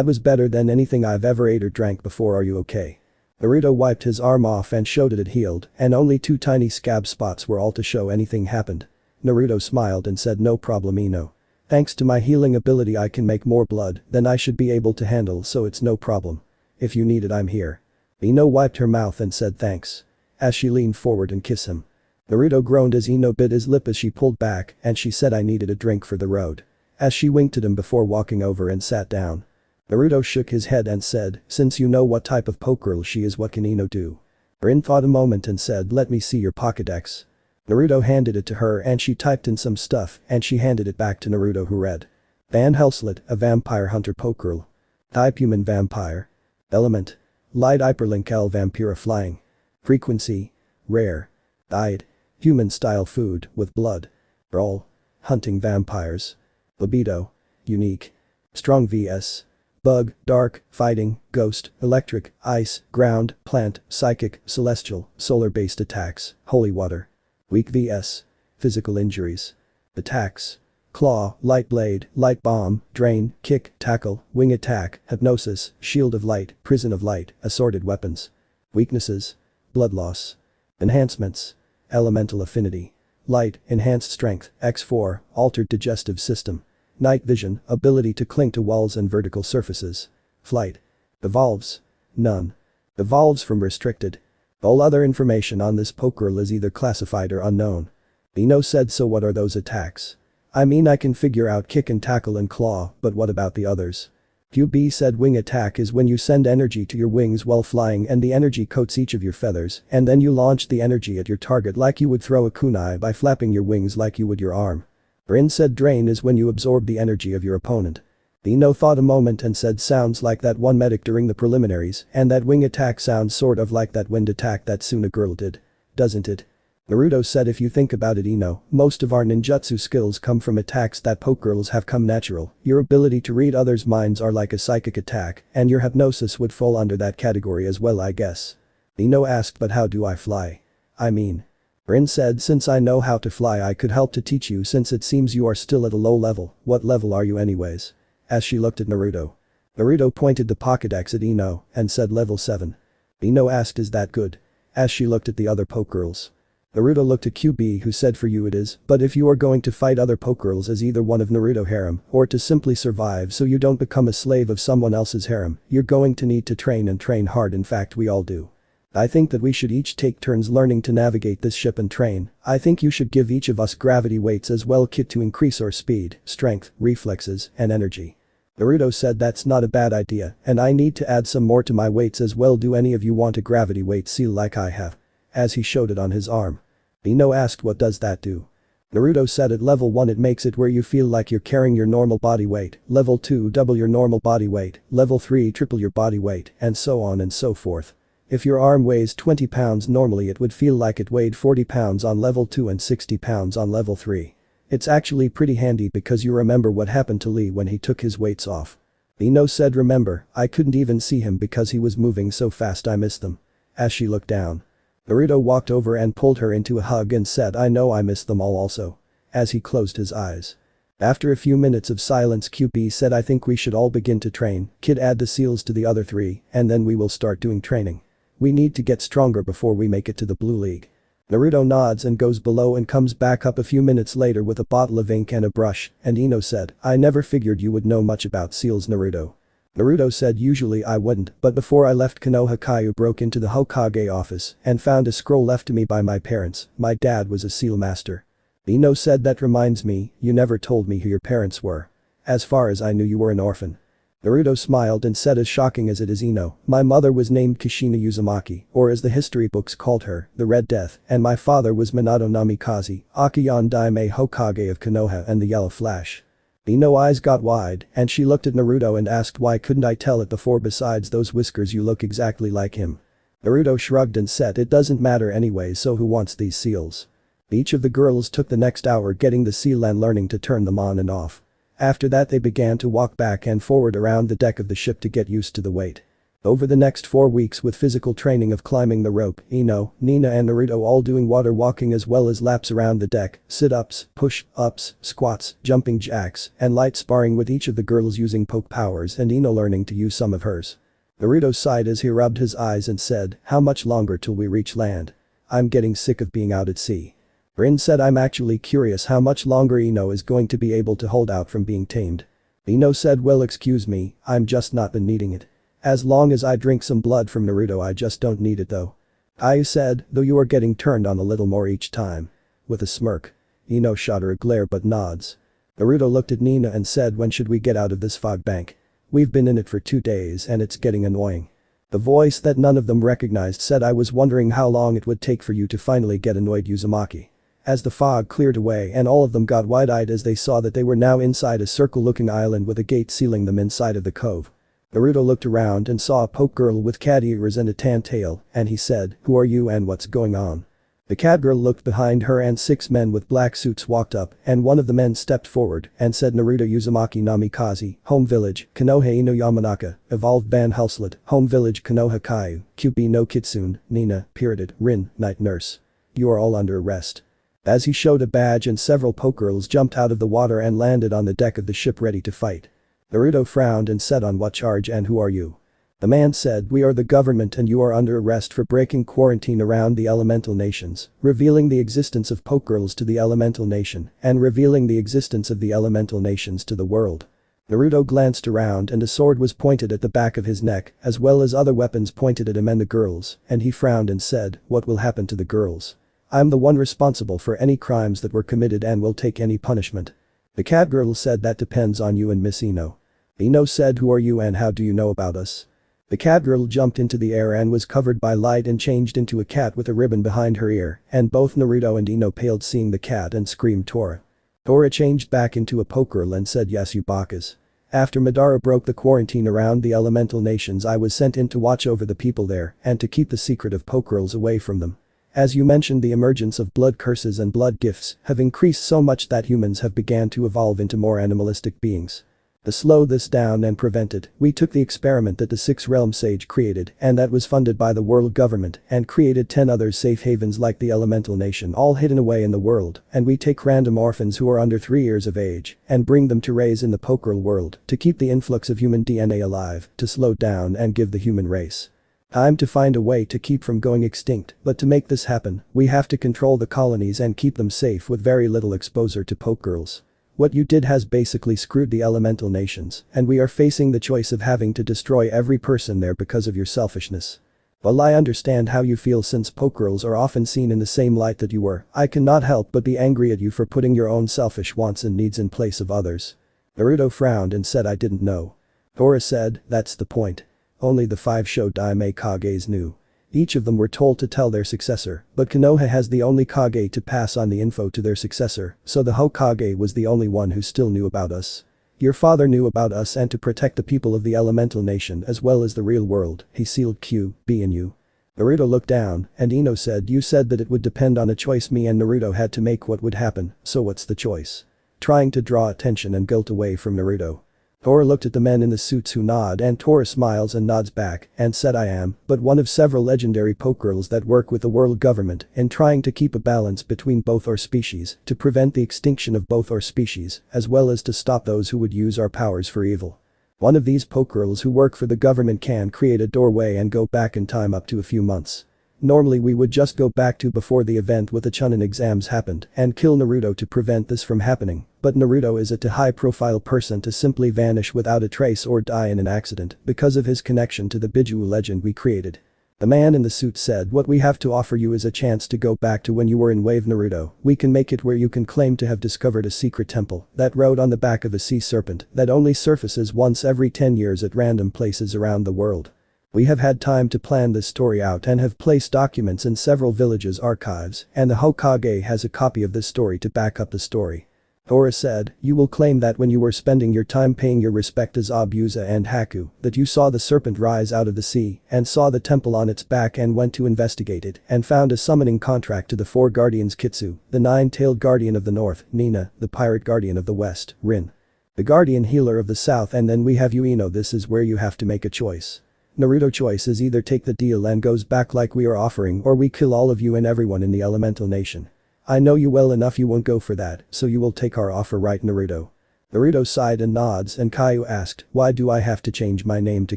was better than anything I've ever ate or drank before are you okay? Naruto wiped his arm off and showed it healed and only 2 tiny scab spots were all to show anything happened. Naruto smiled and said no problem Ino. Thanks to my healing ability I can make more blood than I should be able to handle so it's no problem. If you need it I'm here. Ino wiped her mouth and said thanks. As she leaned forward and kissed him. Naruto groaned as Ino bit his lip as she pulled back and she said I needed a drink for the road. As she winked at him before walking over and sat down. Naruto shook his head and said, since you know what type of Pokegirl she is what can Ino do? Rin thought a moment and said let me see your Pokédex. Naruto handed it to her and she typed in some stuff and she handed it back to Naruto who read. Van Helslet, a vampire hunter Pokegirl. Type human vampire. Element. Light hyperlink L vampira flying. Frequency. Rare. Diet. Human style food with blood. Role. Hunting vampires. Libido. Unique. Strong vs. Bug, dark, fighting, ghost, electric, ice, ground, plant, psychic, celestial, solar-based attacks, holy water. Weak vs. Physical injuries. Attacks. Claw, light blade, light bomb, drain, kick, tackle, wing attack, hypnosis, shield of light, prison of light, assorted weapons. Weaknesses. Blood loss. Enhancements. Elemental affinity. Light, enhanced strength, X4, altered digestive system. Night vision, ability to cling to walls and vertical surfaces. Flight. Evolves. None. Evolves from restricted. All other information on this Pokegirl is either classified or unknown. Ino said so what are those attacks? I mean I can figure out kick and tackle and claw, but what about the others? QB said wing attack is when you send energy to your wings while flying and the energy coats each of your feathers and then you launch the energy at your target like you would throw a kunai by flapping your wings like you would your arm. Rin said drain is when you absorb the energy of your opponent. Ino thought a moment and said sounds like that one medic during the preliminaries and that wing attack sounds sort of like that wind attack that Suna girl did. Doesn't it? Naruto said if you think about it Ino, most of our ninjutsu skills come from attacks that Pokegirls have come natural, your ability to read others' minds are like a psychic attack and your hypnosis would fall under that category as well I guess. Ino asked but how do I fly? I mean. Rin said since I know how to fly I could help to teach you since it seems you are still at a low level, what level are you anyways? As she looked at Naruto. Naruto pointed the Pokédex at Ino and said level 7. Ino asked is that good? As she looked at the other Pokegirls. Naruto looked at QB who said for you it is, but if you are going to fight other Pokegirls as either one of Naruto harem or to simply survive so you don't become a slave of someone else's harem, you're going to need to train and train hard in fact we all do. I think that we should each take turns learning to navigate this ship and train. I think you should give each of us gravity weights as well kit to increase our speed, strength, reflexes, and energy. Naruto said that's not a bad idea, and I need to add some more to my weights as well. Do any of you want a gravity weight seal like I have? As he showed it on his arm. Ino asked what does that do? Naruto said at level 1 it makes it where you feel like you're carrying your normal body weight, level 2 double your normal body weight, level 3 triple your body weight, and so on and so forth. If your arm weighs 20 pounds normally it would feel like it weighed 40 pounds on level 2 and 60 pounds on level 3. It's actually pretty handy because you remember what happened to Lee when he took his weights off. Ino said remember, I couldn't even see him because he was moving so fast I missed them. As she looked down. Naruto walked over and pulled her into a hug and said I know I missed them all also. As he closed his eyes. After a few minutes of silence QB said I think we should all begin to train, kid add the seals to the other 3, and then we will start doing training. We need to get stronger before we make it to the Blue League. Naruto nods and goes below and comes back up a few minutes later with a bottle of ink and a brush, and Ino said, I never figured you would know much about seals Naruto. Naruto said usually I wouldn't, but before I left Konoha Kaiju broke into the Hokage office and found a scroll left to me by my parents. My dad was a seal master. Ino said that reminds me, you never told me who your parents were. As far as I knew you were an orphan. Naruto smiled and said as shocking as it is Ino, my mother was named Kushina Uzumaki, or as the history books called her, the Red Death, and my father was Minato Namikaze, Akayan Daime Hokage of Konoha and the Yellow Flash. Ino's eyes got wide, and she looked at Naruto and asked why couldn't I tell it before besides those whiskers you look exactly like him. Naruto shrugged and said it doesn't matter anyway so who wants these seals? Each of the girls took the next hour getting the seal and learning to turn them on and off. After that they began to walk back and forward around the deck of the ship to get used to the weight. Over the next 4 weeks with physical training of climbing the rope, Ino, Nina and Naruto all doing water walking as well as laps around the deck, sit-ups, push-ups, squats, jumping jacks, and light sparring with each of the girls using poke powers and Ino learning to use some of hers. Naruto sighed as he rubbed his eyes and said, how much longer till we reach land? I'm getting sick of being out at sea. Rin said I'm actually curious how much longer Ino is going to be able to hold out from being tamed. Ino said well excuse me, I'm just not been needing it. As long as I drink some blood from Naruto I just don't need it though. I said, though you are getting turned on a little more each time. With a smirk. Ino shot her a glare but nods. Naruto looked at Nina and said when should we get out of this fog bank? We've been in it for 2 days and it's getting annoying. The voice that none of them recognized said I was wondering how long it would take for you to finally get annoyed Uzumaki. As the fog cleared away and all of them got wide-eyed as they saw that they were now inside a circle-looking island with a gate sealing them inside of the cove. Naruto looked around and saw a poke girl with cat ears and a tan tail, and he said, who are you and what's going on? The cat girl looked behind her and 6 men with black suits walked up and one of the men stepped forward and said Naruto Uzumaki Namikaze, Home Village, Konoha Ino Yamanaka, Evolved Ban Houselet, Home Village Konoha Kaiju, QB no Kitsune, Nina, Period, Rin, Night Nurse. You are all under arrest. As he showed a badge and several poke girls jumped out of the water and landed on the deck of the ship ready to fight. Naruto frowned and said on what charge and who are you? The man said we are the government and you are under arrest for breaking quarantine around the elemental nations, revealing the existence of poke girls to the elemental nation, and revealing the existence of the elemental nations to the world. Naruto glanced around and a sword was pointed at the back of his neck as well as other weapons pointed at him and the girls, and he frowned and said, what will happen to the girls? I'm the one responsible for any crimes that were committed and will take any punishment. The cat girl said that depends on you and Miss Ino. Ino said who are you and how do you know about us? The cat girl jumped into the air and was covered by light and changed into a cat with a ribbon behind her ear, and both Naruto and Ino paled seeing the cat and screamed Tora. Tora changed back into a poke girl and said yes you bakas. After Madara broke the quarantine around the elemental nations I was sent in to watch over the people there and to keep the secret of poke girls away from them. As you mentioned the emergence of blood curses and blood gifts have increased so much that humans have began to evolve into more animalistic beings. To slow this down and prevent it, we took the experiment that the 6 Realm Sage created and that was funded by the world government and created 10 other safe havens like the elemental nation all hidden away in the world and we take random orphans who are under 3 years of age and bring them to raise in the Pokegirl world to keep the influx of human DNA alive, to slow down and give the human race time to find a way to keep from going extinct, but to make this happen, we have to control the colonies and keep them safe with very little exposure to Pokegirls. What you did has basically screwed the elemental nations, and we are facing the choice of having to destroy every person there because of your selfishness. While I understand how you feel since Pokegirls are often seen in the same light that you were, I cannot help but be angry at you for putting your own selfish wants and needs in place of others. Naruto frowned and said I didn't know. Tora said, that's the point. Only the 5 Shodaime Kages knew. Each of them were told to tell their successor, but Konoha has the only Kage to pass on the info to their successor, so the Hokage was the only one who still knew about us. Your father knew about us and to protect the people of the elemental nation as well as the real world, he sealed Q, B and U. Naruto looked down, and Ino said you said that it would depend on a choice me and Naruto had to make what would happen, so what's the choice? Trying to draw attention and guilt away from Naruto. Tora looked at the men in the suits who nod and Tora smiles and nods back and said I am but one of several legendary Pokegirls that work with the world government in trying to keep a balance between both our species to prevent the extinction of both our species as well as to stop those who would use our powers for evil. One of these Pokegirls who work for the government can create a doorway and go back in time up to a few months. Normally we would just go back to before the event with the Chunin exams happened and kill Naruto to prevent this from happening, but Naruto is a too high-profile person to simply vanish without a trace or die in an accident because of his connection to the Biju legend we created. The man in the suit said what we have to offer you is a chance to go back to when you were in Wave Naruto. We can make it where you can claim to have discovered a secret temple that rode on the back of a sea serpent that only surfaces once every 10 years at random places around the world. We have had time to plan this story out and have placed documents in several villages' archives, and the Hokage has a copy of this story to back up the story. Tora said, you will claim that when you were spending your time paying your respect as Abusa and Haku, that you saw the serpent rise out of the sea and saw the temple on its back and went to investigate it and found a summoning contract to the 4 guardians Kitsu, the 9-tailed guardian of the north, Nina, the pirate guardian of the west, Rin, the guardian healer of the south, and then we have you Ino. This is where you have to make a choice. Naruto choice is either take the deal and goes back like we are offering or we kill all of you and everyone in the elemental nation. I know you well enough you won't go for that, so you will take our offer, right Naruto? Naruto sighed and nods and Kaio asked, why do I have to change my name to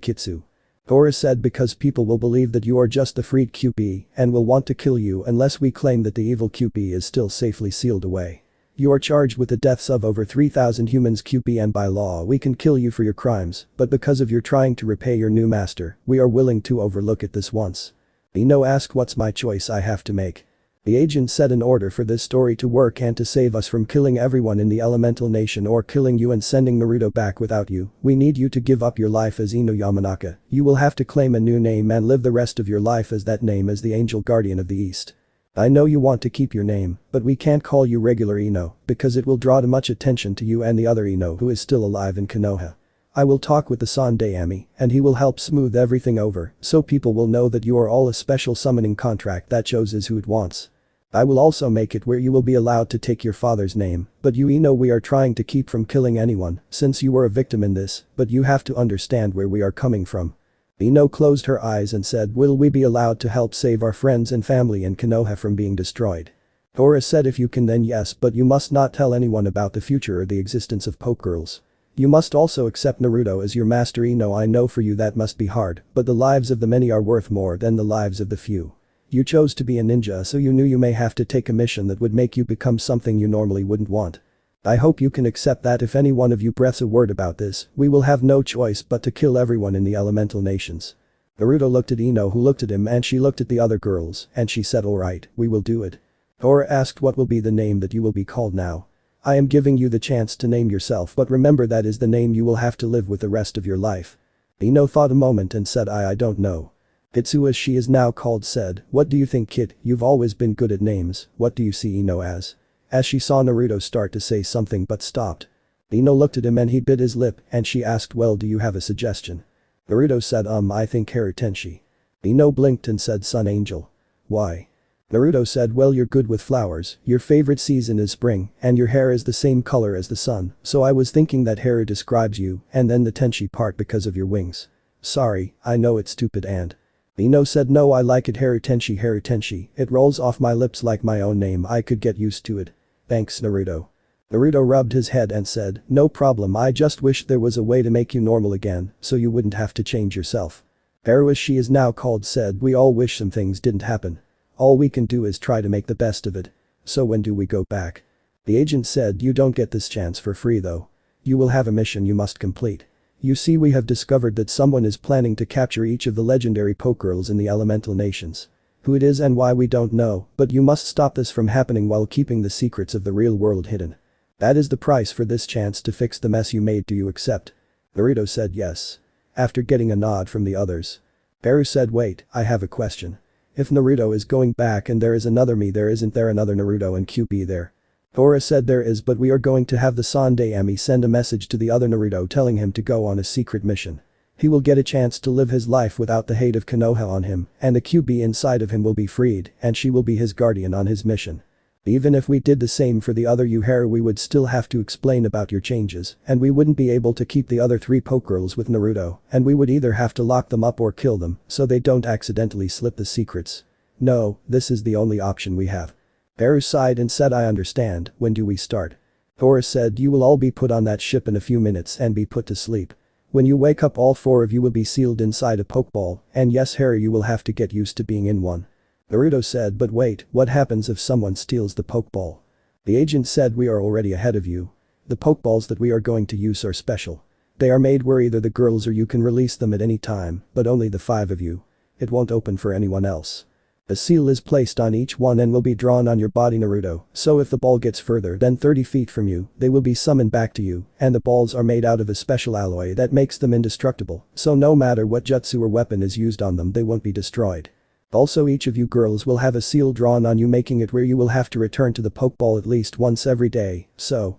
Kitsu? Tora said because people will believe that you are just the freed QP and will want to kill you unless we claim that the evil QP is still safely sealed away. You are charged with the deaths of over 3,000 humans QP and by law we can kill you for your crimes, but because of your trying to repay your new master, we are willing to overlook it this once. Ino asked what's my choice I have to make. The agent said in order for this story to work and to save us from killing everyone in the elemental nation or killing you and sending Naruto back without you, we need you to give up your life as Ino Yamanaka. You will have to claim a new name and live the rest of your life as that name as the Angel Guardian of the East. I know you want to keep your name, but we can't call you regular Ino because it will draw too much attention to you and the other Ino who is still alive in Konoha. I will talk with the Sandaime and he will help smooth everything over so people will know that you are all a special summoning contract that chooses who it wants. I will also make it where you will be allowed to take your father's name, but you Ino we are trying to keep from killing anyone since you were a victim in this, but you have to understand where we are coming from. Ino closed her eyes and said, will we be allowed to help save our friends and family in Konoha from being destroyed? Tora said if you can then yes, but you must not tell anyone about the future or the existence of Pokegirls. You must also accept Naruto as your master Ino. I know for you that must be hard, but the lives of the many are worth more than the lives of the few. You chose to be a ninja so you knew you may have to take a mission that would make you become something you normally wouldn't want. I hope you can accept that if any one of you breathes a word about this, we will have no choice but to kill everyone in the elemental nations. Naruto looked at Ino who looked at him and she looked at the other girls and she said alright, we will do it. Tora asked what will be the name that you will be called now. I am giving you the chance to name yourself but remember that is the name you will have to live with the rest of your life. Ino thought a moment and said I don't know. Kitsu as she is now called said, what do you think kid, you've always been good at names, what do you see Ino as? As she saw Naruto start to say something but stopped. Ino looked at him and he bit his lip and she asked well do you have a suggestion? Naruto said I think Harutenshi. Ino blinked and said Sun Angel. Why? Naruto said well you're good with flowers, your favorite season is spring and your hair is the same color as the sun, so I was thinking that Haru describes you and then the Tenshi part because of your wings. Sorry, I know it's stupid and. Ino said no I like it Harutenshi, it rolls off my lips like my own name I could get used to it. Thanks Naruto. Naruto rubbed his head and said, no problem I just wish there was a way to make you normal again so you wouldn't have to change yourself. Haru as she is now called said we all wish some things didn't happen. All we can do is try to make the best of it. So when do we go back? The agent said you don't get this chance for free though. You will have a mission you must complete. You see we have discovered that someone is planning to capture each of the legendary Pokegirls in the elemental nations. Who it is and why we don't know, but you must stop this from happening while keeping the secrets of the real world hidden. That is the price for this chance to fix the mess you made, do you accept? Naruto said yes. After getting a nod from the others. Baru said wait, I have a question. If Naruto is going back and there is another me, there isn't there another Naruto and QP there? Tora said there is, but we are going to have the Sandaime send a message to the other Naruto telling him to go on a secret mission. He will get a chance to live his life without the hate of Konoha on him, and the QB inside of him will be freed, and she will be his guardian on his mission. Even if we did the same for the other Uchiha, we would still have to explain about your changes, and we wouldn't be able to keep the other 3 Pokegirls with Naruto, and we would either have to lock them up or kill them, so they don't accidentally slip the secrets. No, this is the only option we have. Baru sighed and said I understand, when do we start? Tora said you will all be put on that ship in a few minutes and be put to sleep. When you wake up all 4 of you will be sealed inside a Pokeball, and yes Harry you will have to get used to being in one. Naruto said but wait, what happens if someone steals the Pokeball? The agent said we are already ahead of you. The Pokeballs that we are going to use are special. They are made where either the girls or you can release them at any time, but only the 5 of you. It won't open for anyone else. A seal is placed on each one and will be drawn on your body Naruto, so if the ball gets further than 30 feet from you, they will be summoned back to you, and the balls are made out of a special alloy that makes them indestructible, so no matter what jutsu or weapon is used on them they won't be destroyed. Also each of you girls will have a seal drawn on you, making it where you will have to return to the Pokeball at least once every day,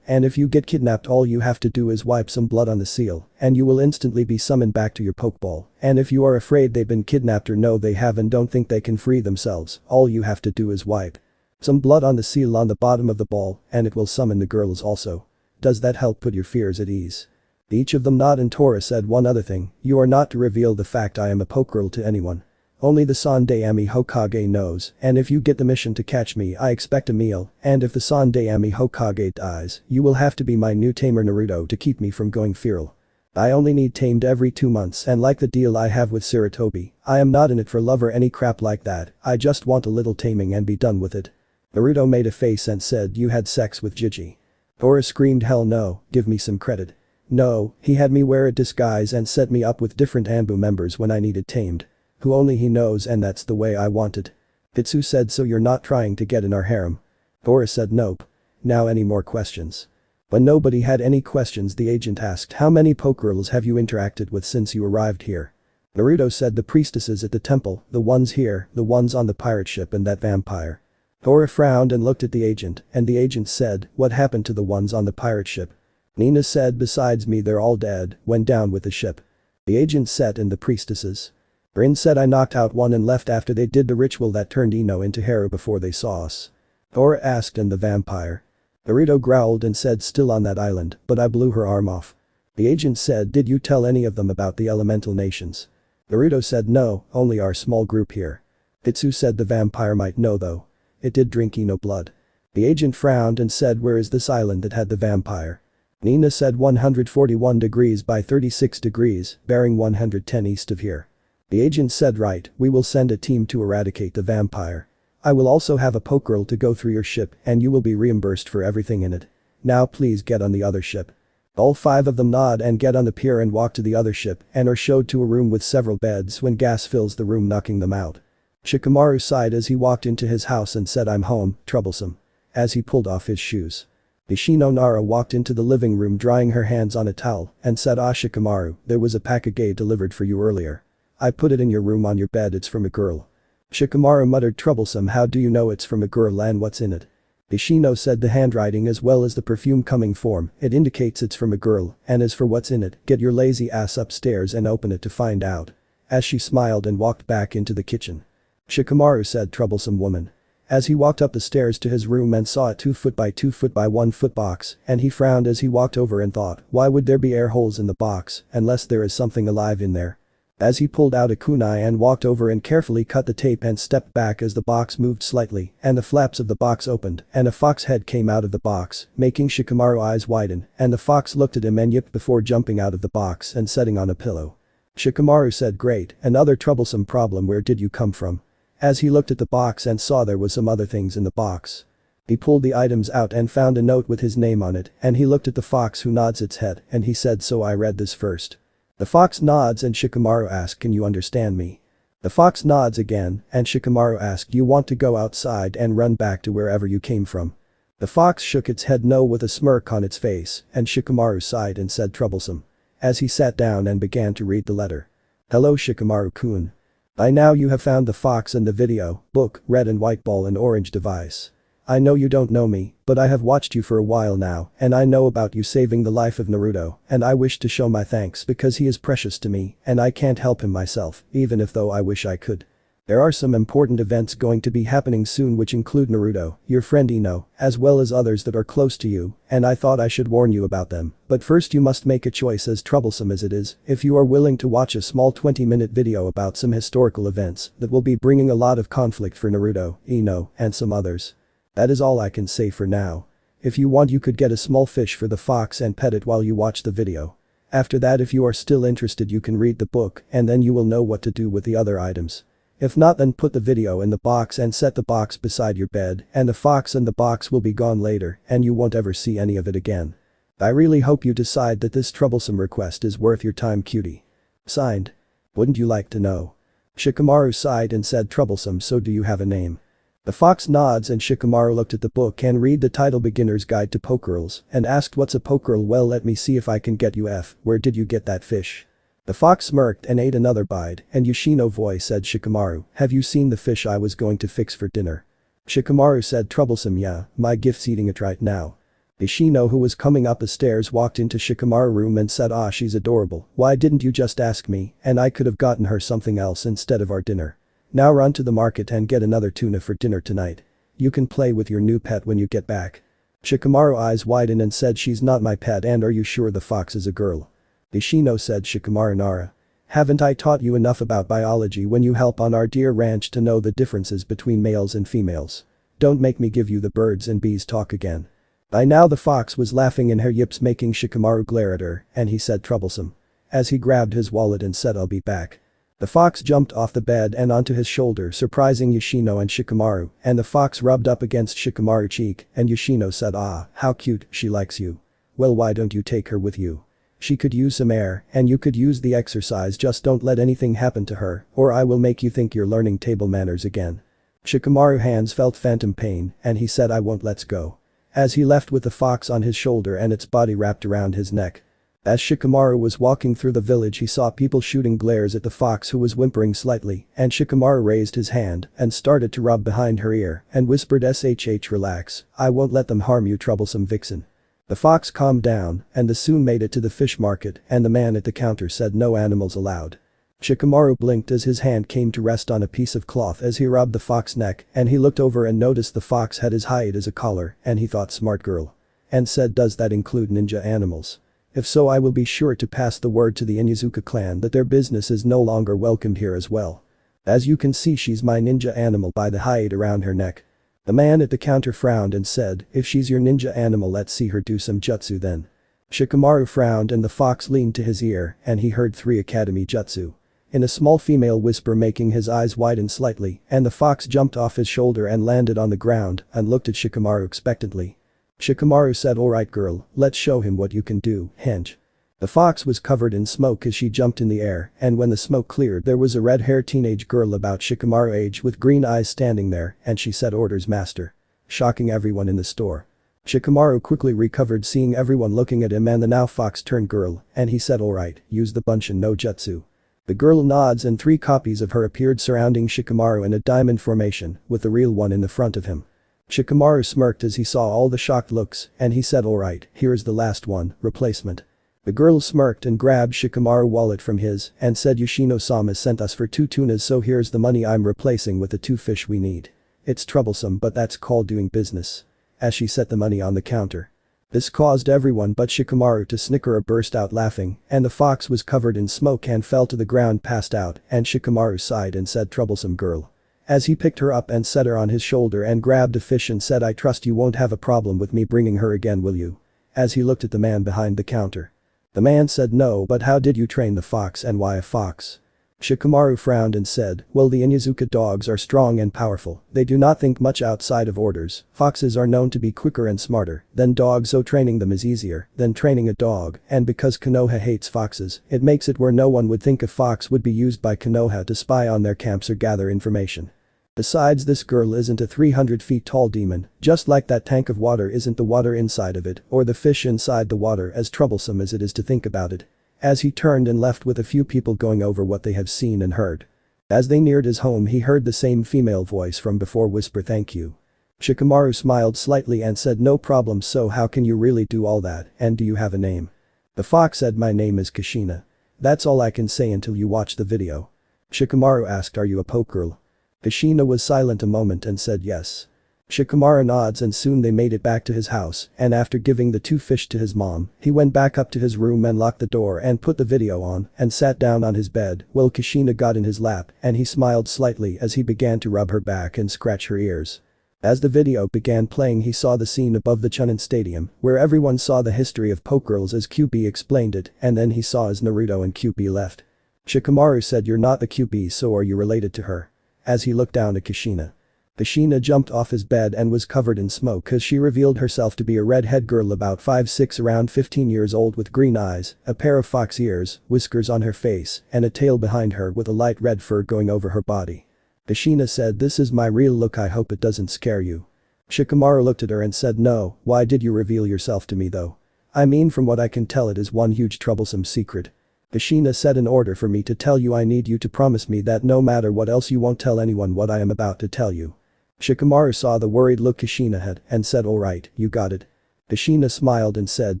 and if you get kidnapped all you have to do is wipe some blood on the seal, and you will instantly be summoned back to your Pokeball, and if you are afraid they've been kidnapped or know they have and don't think they can free themselves, all you have to do is wipe some blood on the seal on the bottom of the ball, and it will summon the girls also. Does that help put your fears at ease? Each of them nodded and Tora said one other thing, you are not to reveal the fact I am a Pokegirl to anyone. Only the Sandaime Hokage knows, and if you get the mission to catch me I expect a meal, and if the Sandaime Hokage dies, you will have to be my new tamer Naruto to keep me from going feral. I only need tamed every 2 months and like the deal I have with Sarutobi, I am not in it for love or any crap like that, I just want a little taming and be done with it. Naruto made a face and said you had sex with Gigi. Tora screamed hell no, give me some credit. No, he had me wear a disguise and set me up with different Anbu members when I needed tamed. Who only he knows and that's the way I want it. Bitsu said so you're not trying to get in our harem? Tora said nope. Now any more questions? When nobody had any questions the agent asked how many Pokegirls have you interacted with since you arrived here? Naruto said the priestesses at the temple, the ones here, the ones on the pirate ship and that vampire. Tora frowned and looked at the agent, and the agent said, what happened to the ones on the pirate ship? Nina said besides me they're all dead, went down with the ship. The agent said and the priestesses? Rin said I knocked out one and left after they did the ritual that turned Ino into Haru before they saw us. Tora asked and the vampire? Naruto growled and said still on that island, but I blew her arm off. The agent said did you tell any of them about the elemental nations? Naruto said no, only our small group here. Bitsu said the vampire might know though. It did drink Ino blood. The agent frowned and said where is this island that had the vampire? Nina said 141 degrees by 36 degrees, bearing 110 east of here. The agent said right, we will send a team to eradicate the vampire. I will also have a Pokegirl to go through your ship and you will be reimbursed for everything in it. Now please get on the other ship. All 5 of them nod and get on the pier and walk to the other ship and are showed to a room with several beds when gas fills the room knocking them out. Shikamaru sighed as he walked into his house and said I'm home, troublesome. As he pulled off his shoes. Ishino Nara walked into the living room drying her hands on a towel and said Shikamaru, there was a package delivered for you earlier. I put it in your room on your bed, it's from a girl. Shikamaru muttered troublesome, how do you know it's from a girl and what's in it? Ishino said the handwriting as well as the perfume coming form, it indicates it's from a girl, and as for what's in it, get your lazy ass upstairs and open it to find out. As she smiled and walked back into the kitchen. Shikamaru said troublesome woman. As he walked up the stairs to his room and saw a 2 foot by 2 foot by 1 foot box, and he frowned as he walked over and thought, why would there be air holes in the box, unless there is something alive in there? As he pulled out a kunai and walked over and carefully cut the tape and stepped back as the box moved slightly, and the flaps of the box opened, and a fox head came out of the box, making Shikamaru's eyes widen, and the fox looked at him and yipped before jumping out of the box and setting on a pillow. Shikamaru said great, another troublesome problem, where did you come from? As he looked at the box and saw there was some other things in the box. He pulled the items out and found a note with his name on it, and he looked at the fox who nods its head, and he said so I read this first. The fox nods and Shikamaru asks can you understand me? The fox nods again and Shikamaru asks you want to go outside and run back to wherever you came from. The fox shook its head no with a smirk on its face, and Shikamaru sighed and said troublesome. As he sat down and began to read the letter. Hello Shikamaru-kun. By now you have found the fox in the video, book, red and white ball and orange device. I know you don't know me, but I have watched you for a while now, and I know about you saving the life of Naruto, and I wish to show my thanks because he is precious to me, and I can't help him myself, even if though I wish I could. There are some important events going to be happening soon which include Naruto, your friend Ino, as well as others that are close to you, and I thought I should warn you about them, but first you must make a choice as troublesome as it is, if you are willing to watch a small 20-minute video about some historical events that will be bringing a lot of conflict for Naruto, Ino, and some others. That is all I can say for now. If you want you could get a small fish for the fox and pet it while you watch the video. After that if you are still interested you can read the book and then you will know what to do with the other items. If not then put the video in the box and set the box beside your bed and the fox and the box will be gone later and you won't ever see any of it again. I really hope you decide that this troublesome request is worth your time cutie. Signed. Wouldn't you like to know? Shikamaru sighed and said troublesome so do you have a name? The fox nods and Shikamaru looked at the book and read the title Beginner's Guide to Pokegirls and asked what's a pokegirl well let me see if I can get you where did you get that fish? The fox smirked and ate another bite and Yoshino voice said Shikamaru, have you seen the fish I was going to fix for dinner? Shikamaru said troublesome yeah, my gift's eating it right now. Yoshino who was coming up the stairs walked into Shikamaru's room and said ah she's adorable, why didn't you just ask me and I could have gotten her something else instead of our dinner. Now run to the market and get another tuna for dinner tonight. You can play with your new pet when you get back. Shikamaru's eyes widened and said she's not my pet and are you sure the fox is a girl? Yoshino said Shikamaru Nara. Haven't I taught you enough about biology when you help on our dear ranch to know the differences between males and females? Don't make me give you the birds and bees talk again. By now the fox was laughing in her yips making Shikamaru glare at her and he said troublesome. As he grabbed his wallet and said I'll be back. The fox jumped off the bed and onto his shoulder surprising Yoshino and Shikamaru and the fox rubbed up against Shikamaru's cheek and Yoshino said ah, how cute, she likes you. Well why don't you take her with you? She could use some air and you could use the exercise just don't let anything happen to her or I will make you think you're learning table manners again. Shikamaru's hands felt phantom pain and he said I won't let's go. As he left with the fox on his shoulder and its body wrapped around his neck. As Shikamaru was walking through the village he saw people shooting glares at the fox who was whimpering slightly and Shikamaru raised his hand and started to rub behind her ear and whispered shh relax, I won't let them harm you troublesome vixen. The fox calmed down and they soon made it to the fish market and the man at the counter said no animals allowed. Shikamaru blinked as his hand came to rest on a piece of cloth as he rubbed the fox's neck and he looked over and noticed the fox had his hide as a collar and he thought smart girl. And said does that include ninja animals? If so I will be sure to pass the word to the Inuzuka clan that their business is no longer welcomed here as well. As you can see she's my ninja animal by the hide around her neck. The man at the counter frowned and said if she's your ninja animal let's see her do some jutsu then. Shikamaru frowned and the fox leaned to his ear and he heard 3 academy jutsu. In a small female whisper making his eyes widen slightly and the fox jumped off his shoulder and landed on the ground and looked at Shikamaru expectantly. Shikamaru said alright girl, let's show him what you can do, hench. The fox was covered in smoke as she jumped in the air and when the smoke cleared there was a red-haired teenage girl about Shikamaru's age with green eyes standing there and she said orders master. Shocking everyone in the store. Shikamaru quickly recovered seeing everyone looking at him and the now fox turned girl and he said alright, use the bunshin no jutsu. The girl nods and 3 copies of her appeared surrounding Shikamaru in a diamond formation with the real one in the front of him. Shikamaru smirked as he saw all the shocked looks and he said alright, here's the last one, replacement. The girl smirked and grabbed Shikamaru's wallet from his and said Yoshino-sama sent us for 2 tunas so here's the money I'm replacing with the 2 fish we need. It's troublesome but that's called doing business. As she set the money on the counter. This caused everyone but Shikamaru to snicker or burst out laughing and the fox was covered in smoke and fell to the ground passed out and Shikamaru sighed and said troublesome girl. As he picked her up and set her on his shoulder and grabbed a fish and said I trust you won't have a problem with me bringing her again will you? As he looked at the man behind the counter. The man said no but how did you train the fox and why a fox? Shikamaru frowned and said, well the Inuzuka dogs are strong and powerful, they do not think much outside of orders, foxes are known to be quicker and smarter than dogs so training them is easier than training a dog and because Konoha hates foxes, it makes it where no one would think a fox would be used by Konoha to spy on their camps or gather information. Besides, this girl isn't a 300 feet tall demon, just like that tank of water isn't the water inside of it or the fish inside the water, as troublesome as it is to think about it. As he turned and left with a few people going over what they have seen and heard. As they neared his home, he heard the same female voice from before whisper, "Thank you." Shikamaru smiled slightly and said, "No problem, so how can you really do all that, and do you have a name?" The fox said, "My name is Kushina. That's all I can say until you watch the video." Shikamaru asked, "Are you a Pokegirl?" Kushina was silent a moment and said yes. Shikamaru nods and soon they made it back to his house, and after giving the 2 fish to his mom, he went back up to his room and locked the door and put the video on and sat down on his bed while Kushina got in his lap and he smiled slightly as he began to rub her back and scratch her ears. As the video began playing, he saw the scene above the Chunin Stadium where everyone saw the history of Pokegirls as QB explained it, and then he saw as Naruto and QB left. Shikamaru said, "You're not the QB, so are you related to her?" As he looked down at Kushina. Kushina jumped off his bed and was covered in smoke as she revealed herself to be a redhead girl about 5'6", around 15 years old, with green eyes, a pair of fox ears, whiskers on her face, and a tail behind her with a light red fur going over her body. Kushina said, "This is my real look, I hope it doesn't scare you." Shikamaru looked at her and said, "No, why did you reveal yourself to me though? I mean, from what I can tell, it is one huge troublesome secret." Kushina said, "In order for me to tell you, I need you to promise me that no matter what else you won't tell anyone what I am about to tell you." Shikamaru saw the worried look Kushina had and said, "Alright, you got it." Kushina smiled and said,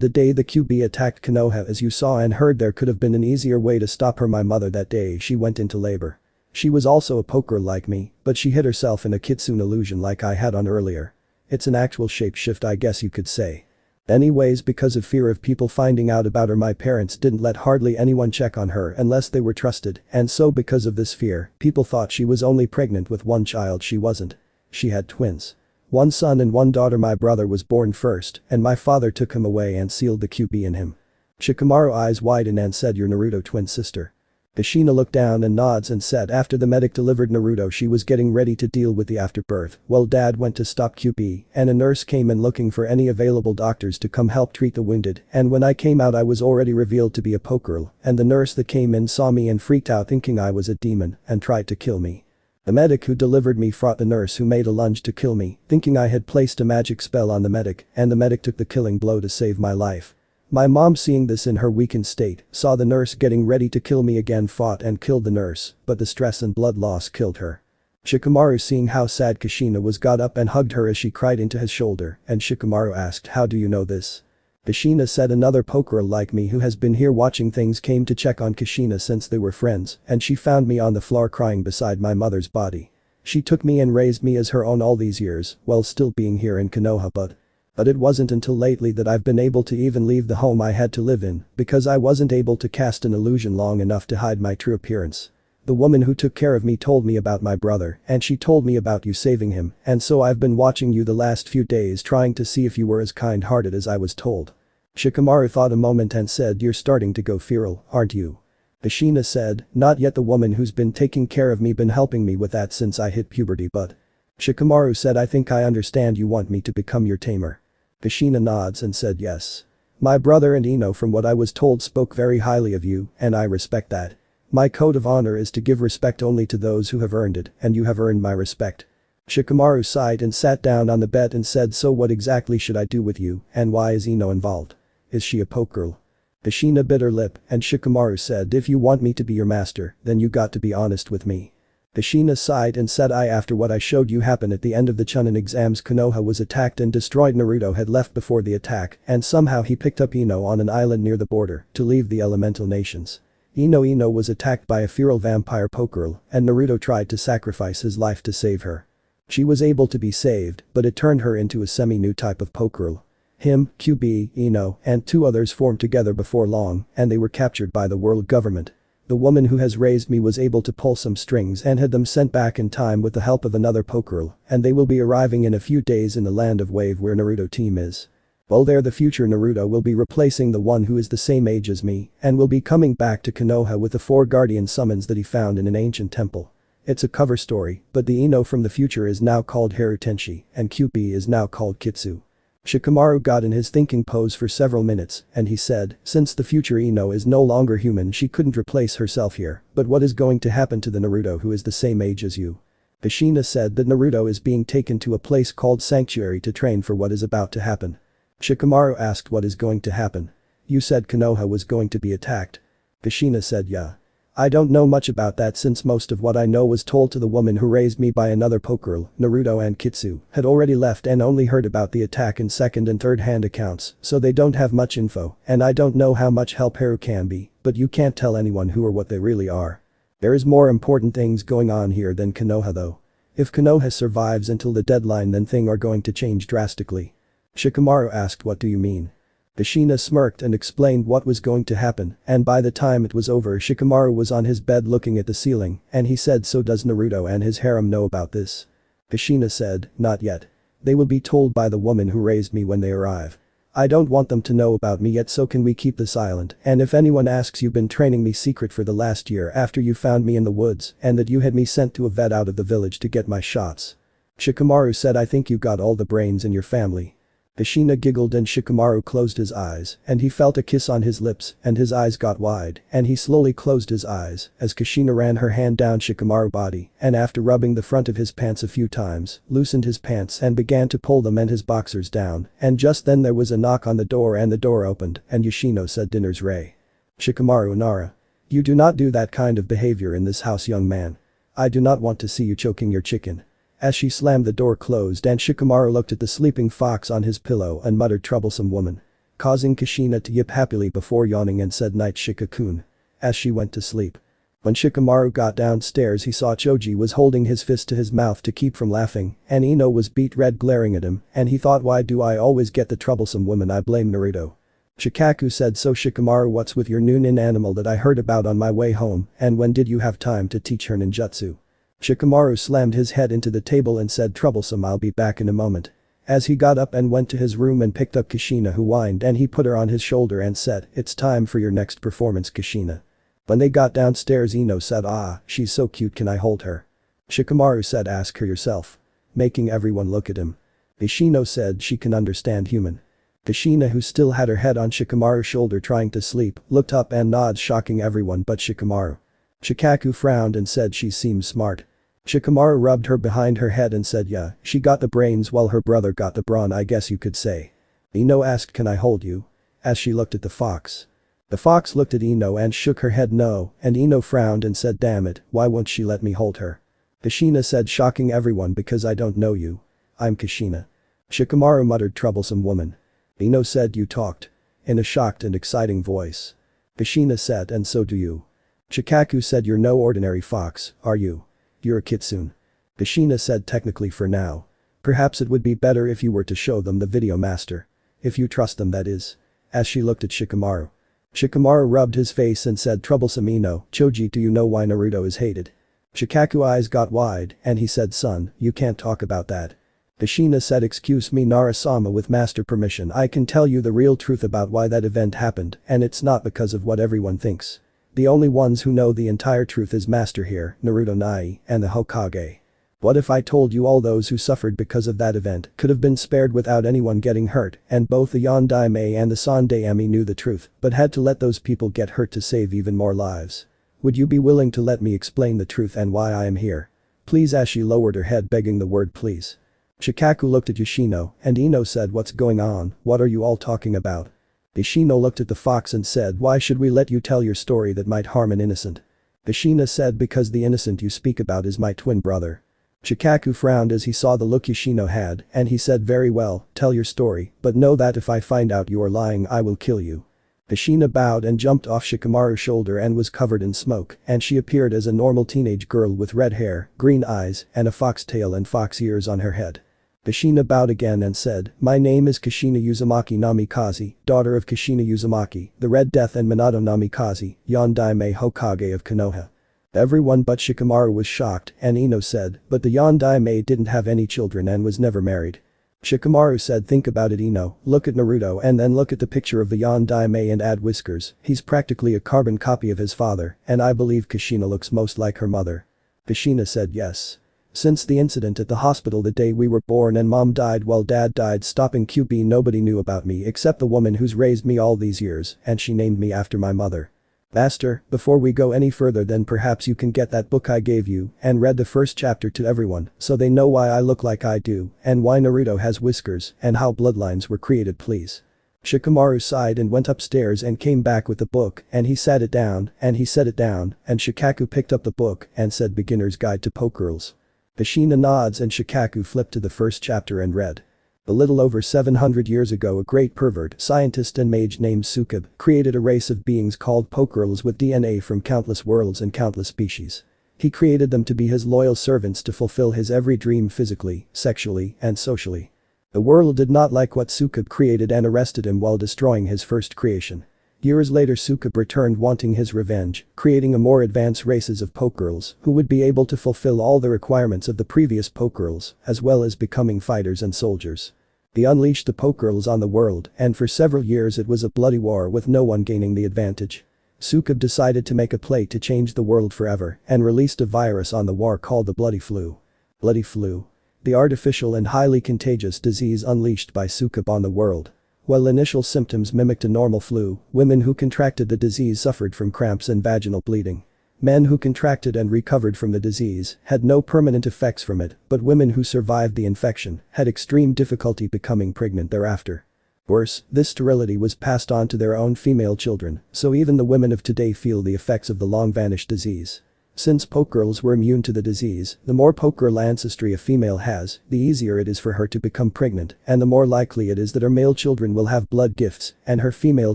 "The day the QB attacked Konoha, as you saw and heard, there could have been an easier way to stop her. My mother, that day she went into labor. She was also a Pokegirl like me, but she hid herself in a kitsune illusion like I had on earlier. It's an actual shapeshift, I guess you could say. Anyways, because of fear of people finding out about her, my parents didn't let hardly anyone check on her unless they were trusted, and so because of this fear, people thought she was only pregnant with one child. She wasn't. She had twins. One son and one daughter. My brother was born first, and my father took him away and sealed the QB in him." Shikamaru's eyes widened and said, "Your Naruto twin sister?" Kushina looked down and nods and said, "After the medic delivered Naruto, she was getting ready to deal with the afterbirth. Well, dad went to stop QB and a nurse came in looking for any available doctors to come help treat the wounded, and when I came out I was already revealed to be a Pokegirl, and the nurse that came in saw me and freaked out thinking I was a demon and tried to kill me. The medic who delivered me fought the nurse who made a lunge to kill me, thinking I had placed a magic spell on the medic, and the medic took the killing blow to save my life. My mom, seeing this in her weakened state, saw the nurse getting ready to kill me again, fought and killed the nurse, but the stress and blood loss killed her." Shikamaru, seeing how sad Kushina was, got up and hugged her as she cried into his shoulder, and Shikamaru asked, "How do you know this?" Kushina said, "Another Pokegirl like me who has been here watching things came to check on Kushina since they were friends, and she found me on the floor crying beside my mother's body. She took me and raised me as her own all these years, while still being here in Konoha, but it wasn't until lately that I've been able to even leave the home I had to live in, because I wasn't able to cast an illusion long enough to hide my true appearance. The woman who took care of me told me about my brother, and she told me about you saving him, and so I've been watching you the last few days trying to see if you were as kind-hearted as I was told." Shikamaru thought a moment and said, "You're starting to go feral, aren't you?" Kushina said, "Not yet. The woman who's been taking care of me been helping me with that since I hit puberty, but..." Shikamaru said, "I think I understand. You want me to become your tamer?" Kushina nods and said, "Yes. My brother and Ino, from what I was told, spoke very highly of you, and I respect that. My code of honor is to give respect only to those who have earned it, and you have earned my respect." Shikamaru sighed and sat down on the bed and said, "So what exactly should I do with you, and why is Ino involved? Is she a Pokegirl?" Kushina bit her lip, and Shikamaru said, "If you want me to be your master, then you got to be honest with me." Kushina sighed and said, "After what I showed you happen at the end of the Chunin exams, Konoha was attacked and destroyed. Naruto had left before the attack, and somehow he picked up Ino on an island near the border to leave the elemental nations. Ino was attacked by a feral vampire Pokegirl, and Naruto tried to sacrifice his life to save her. She was able to be saved, but it turned her into a semi-new type of Pokegirl. Him, QB, Ino, and 2 others formed together before long, and they were captured by the world government. The woman who has raised me was able to pull some strings and had them sent back in time with the help of another Pokegirl, and they will be arriving in a few days in the land of Wave where Naruto team is. While there, the future Naruto will be replacing the one who is the same age as me and will be coming back to Konoha with the 4 guardian summons that he found in an ancient temple. It's a cover story, but the Ino from the future is now called Harutenshi, and QB is now called Kitsu." Shikamaru got in his thinking pose for several minutes, and he said, "Since the future Ino is no longer human, she couldn't replace herself here, but what is going to happen to the Naruto who is the same age as you?" Kushina said that Naruto is being taken to a place called Sanctuary to train for what is about to happen. Shikamaru asked what is going to happen. You said Konoha was going to be attacked. Kushina said yeah. I don't know much about that since most of what I know was told to the woman who raised me by another Pokegirl, Naruto and Kitsu, had already left and only heard about the attack in second and third hand accounts, so they don't have much info, and I don't know how much help Haru can be, but you can't tell anyone who or what they really are. There is more important things going on here than Konoha though. If Konoha survives until the deadline then things are going to change drastically. Shikamaru asked what do you mean? Kushina smirked and explained what was going to happen, and by the time it was over Shikamaru was on his bed looking at the ceiling, and he said so does Naruto and his harem know about this? Kushina said, not yet. They will be told by the woman who raised me when they arrive. I don't want them to know about me yet so can we keep this silent and if anyone asks you've been training me secret for the last year after you found me in the woods and that you had me sent to a vet out of the village to get my shots. Shikamaru said I think you got all the brains in your family. Kushina giggled and Shikamaru closed his eyes and he felt a kiss on his lips and his eyes got wide and he slowly closed his eyes as Kushina ran her hand down Shikamaru's body and after rubbing the front of his pants a few times, loosened his pants and began to pull them and his boxers down and just then there was a knock on the door and the door opened and Yoshino said dinner's ready. Shikamaru Nara. You do not do that kind of behavior in this house young man. I do not want to see you choking your chicken. As she slammed the door closed and Shikamaru looked at the sleeping fox on his pillow and muttered troublesome woman. Causing Kushina to yip happily before yawning and said night Shika-kun. As she went to sleep. When Shikamaru got downstairs he saw Choji was holding his fist to his mouth to keep from laughing and Ino was beet red glaring at him and he thought why do I always get the troublesome woman I blame Naruto. Shikaku said so Shikamaru what's with your new nin animal that I heard about on my way home and when did you have time to teach her ninjutsu? Shikamaru slammed his head into the table and said troublesome I'll be back in a moment. As he got up and went to his room and picked up Kushina who whined and he put her on his shoulder and said it's time for your next performance Kushina. When they got downstairs Ino said ah, she's so cute can I hold her? Shikamaru said ask her yourself. Making everyone look at him. Kushina said she can understand human. Kushina who still had her head on Shikamaru's shoulder trying to sleep, looked up and nodded shocking everyone but Shikamaru. Shikaku frowned and said she seems smart. Shikamaru rubbed her behind her head and said yeah, she got the brains while her brother got the brawn I guess you could say. Ino asked can I hold you? As she looked at the fox. The fox looked at Ino and shook her head no and Ino frowned and said damn it, why won't she let me hold her? Kushina said shocking everyone because I don't know you. I'm Kushina. Shikamaru muttered troublesome woman. Ino said you talked. In a shocked and exciting voice. Kushina said and so do you. Shikaku said you're no ordinary fox, are you? You're a kitsune. Kushina said technically for now. Perhaps it would be better if you were to show them the video master. If you trust them that is. As she looked at Shikamaru. Shikamaru rubbed his face and said troublesome Ino, Choji do you know why Naruto is hated? Shikaku's eyes got wide and he said son, you can't talk about that. Kushina said excuse me Nara-sama with master permission I can tell you the real truth about why that event happened and it's not because of what everyone thinks. The only ones who know the entire truth is master here, Naruto Nai, and the Hokage. What if I told you all those who suffered because of that event could have been spared without anyone getting hurt and both the Yondaime and the Sandaime knew the truth but had to let those people get hurt to save even more lives? Would you be willing to let me explain the truth and why I am here? Please as she lowered her head begging the word please. Shikaku looked at Yoshino and Ino said what's going on, what are you all talking about? Yoshino looked at the fox and said why should we let you tell your story that might harm an innocent? Yoshino said because the innocent you speak about is my twin brother. Shikaku frowned as he saw the look Yoshino had and he said very well, tell your story, but know that if I find out you are lying I will kill you. Yoshino bowed and jumped off Shikamaru's shoulder and was covered in smoke and she appeared as a normal teenage girl with red hair, green eyes, and a fox tail and fox ears on her head. Kushina bowed again and said, my name is Kushina Uzumaki Namikaze, daughter of Kushina Uzumaki, the Red Death and Minato Namikaze, Yondaime Hokage of Konoha. Everyone but Shikamaru was shocked and Ino said, but the Yondaime didn't have any children and was never married. Shikamaru said think about it Ino, look at Naruto and then look at the picture of the Yondaime and add whiskers, he's practically a carbon copy of his father and I believe Kushina looks most like her mother. Kushina said yes. Since the incident at the hospital the day we were born and mom died while dad died stopping QB nobody knew about me except the woman who's raised me all these years and she named me after my mother. Master, before we go any further then perhaps you can get that book I gave you and read the first chapter to everyone so they know why I look like I do and why Naruto has whiskers and how bloodlines were created please. Shikamaru sighed and went upstairs and came back with the book and he sat it down and he set it down and Shikaku picked up the book and said Beginner's Guide to Pokegirls. Hashina nods and Shikaku flipped to the first chapter and read. A little over 700 years ago a great pervert, scientist and mage named Sasuke created a race of beings called Pokegirls with DNA from countless worlds and countless species. He created them to be his loyal servants to fulfill his every dream physically, sexually, and socially. The world did not like what Sasuke created and arrested him while destroying his first creation. Years later Sasuke returned wanting his revenge, creating a more advanced races of Pokegirls who would be able to fulfill all the requirements of the previous Pokegirls, as well as becoming fighters and soldiers. He unleashed the Pokegirls on the world and for several years it was a bloody war with no one gaining the advantage. Sasuke decided to make a play to change the world forever and released a virus on the war called the Bloody Flu. Bloody Flu. The artificial and highly contagious disease unleashed by Sasuke on the world. While initial symptoms mimicked a normal flu, women who contracted the disease suffered from cramps and vaginal bleeding. Men who contracted and recovered from the disease had no permanent effects from it, but women who survived the infection had extreme difficulty becoming pregnant thereafter. Worse, this sterility was passed on to their own female children, so even the women of today feel the effects of the long-vanished disease. Since Pokegirls were immune to the disease, the more Pokegirl ancestry a female has, the easier it is for her to become pregnant and the more likely it is that her male children will have blood gifts and her female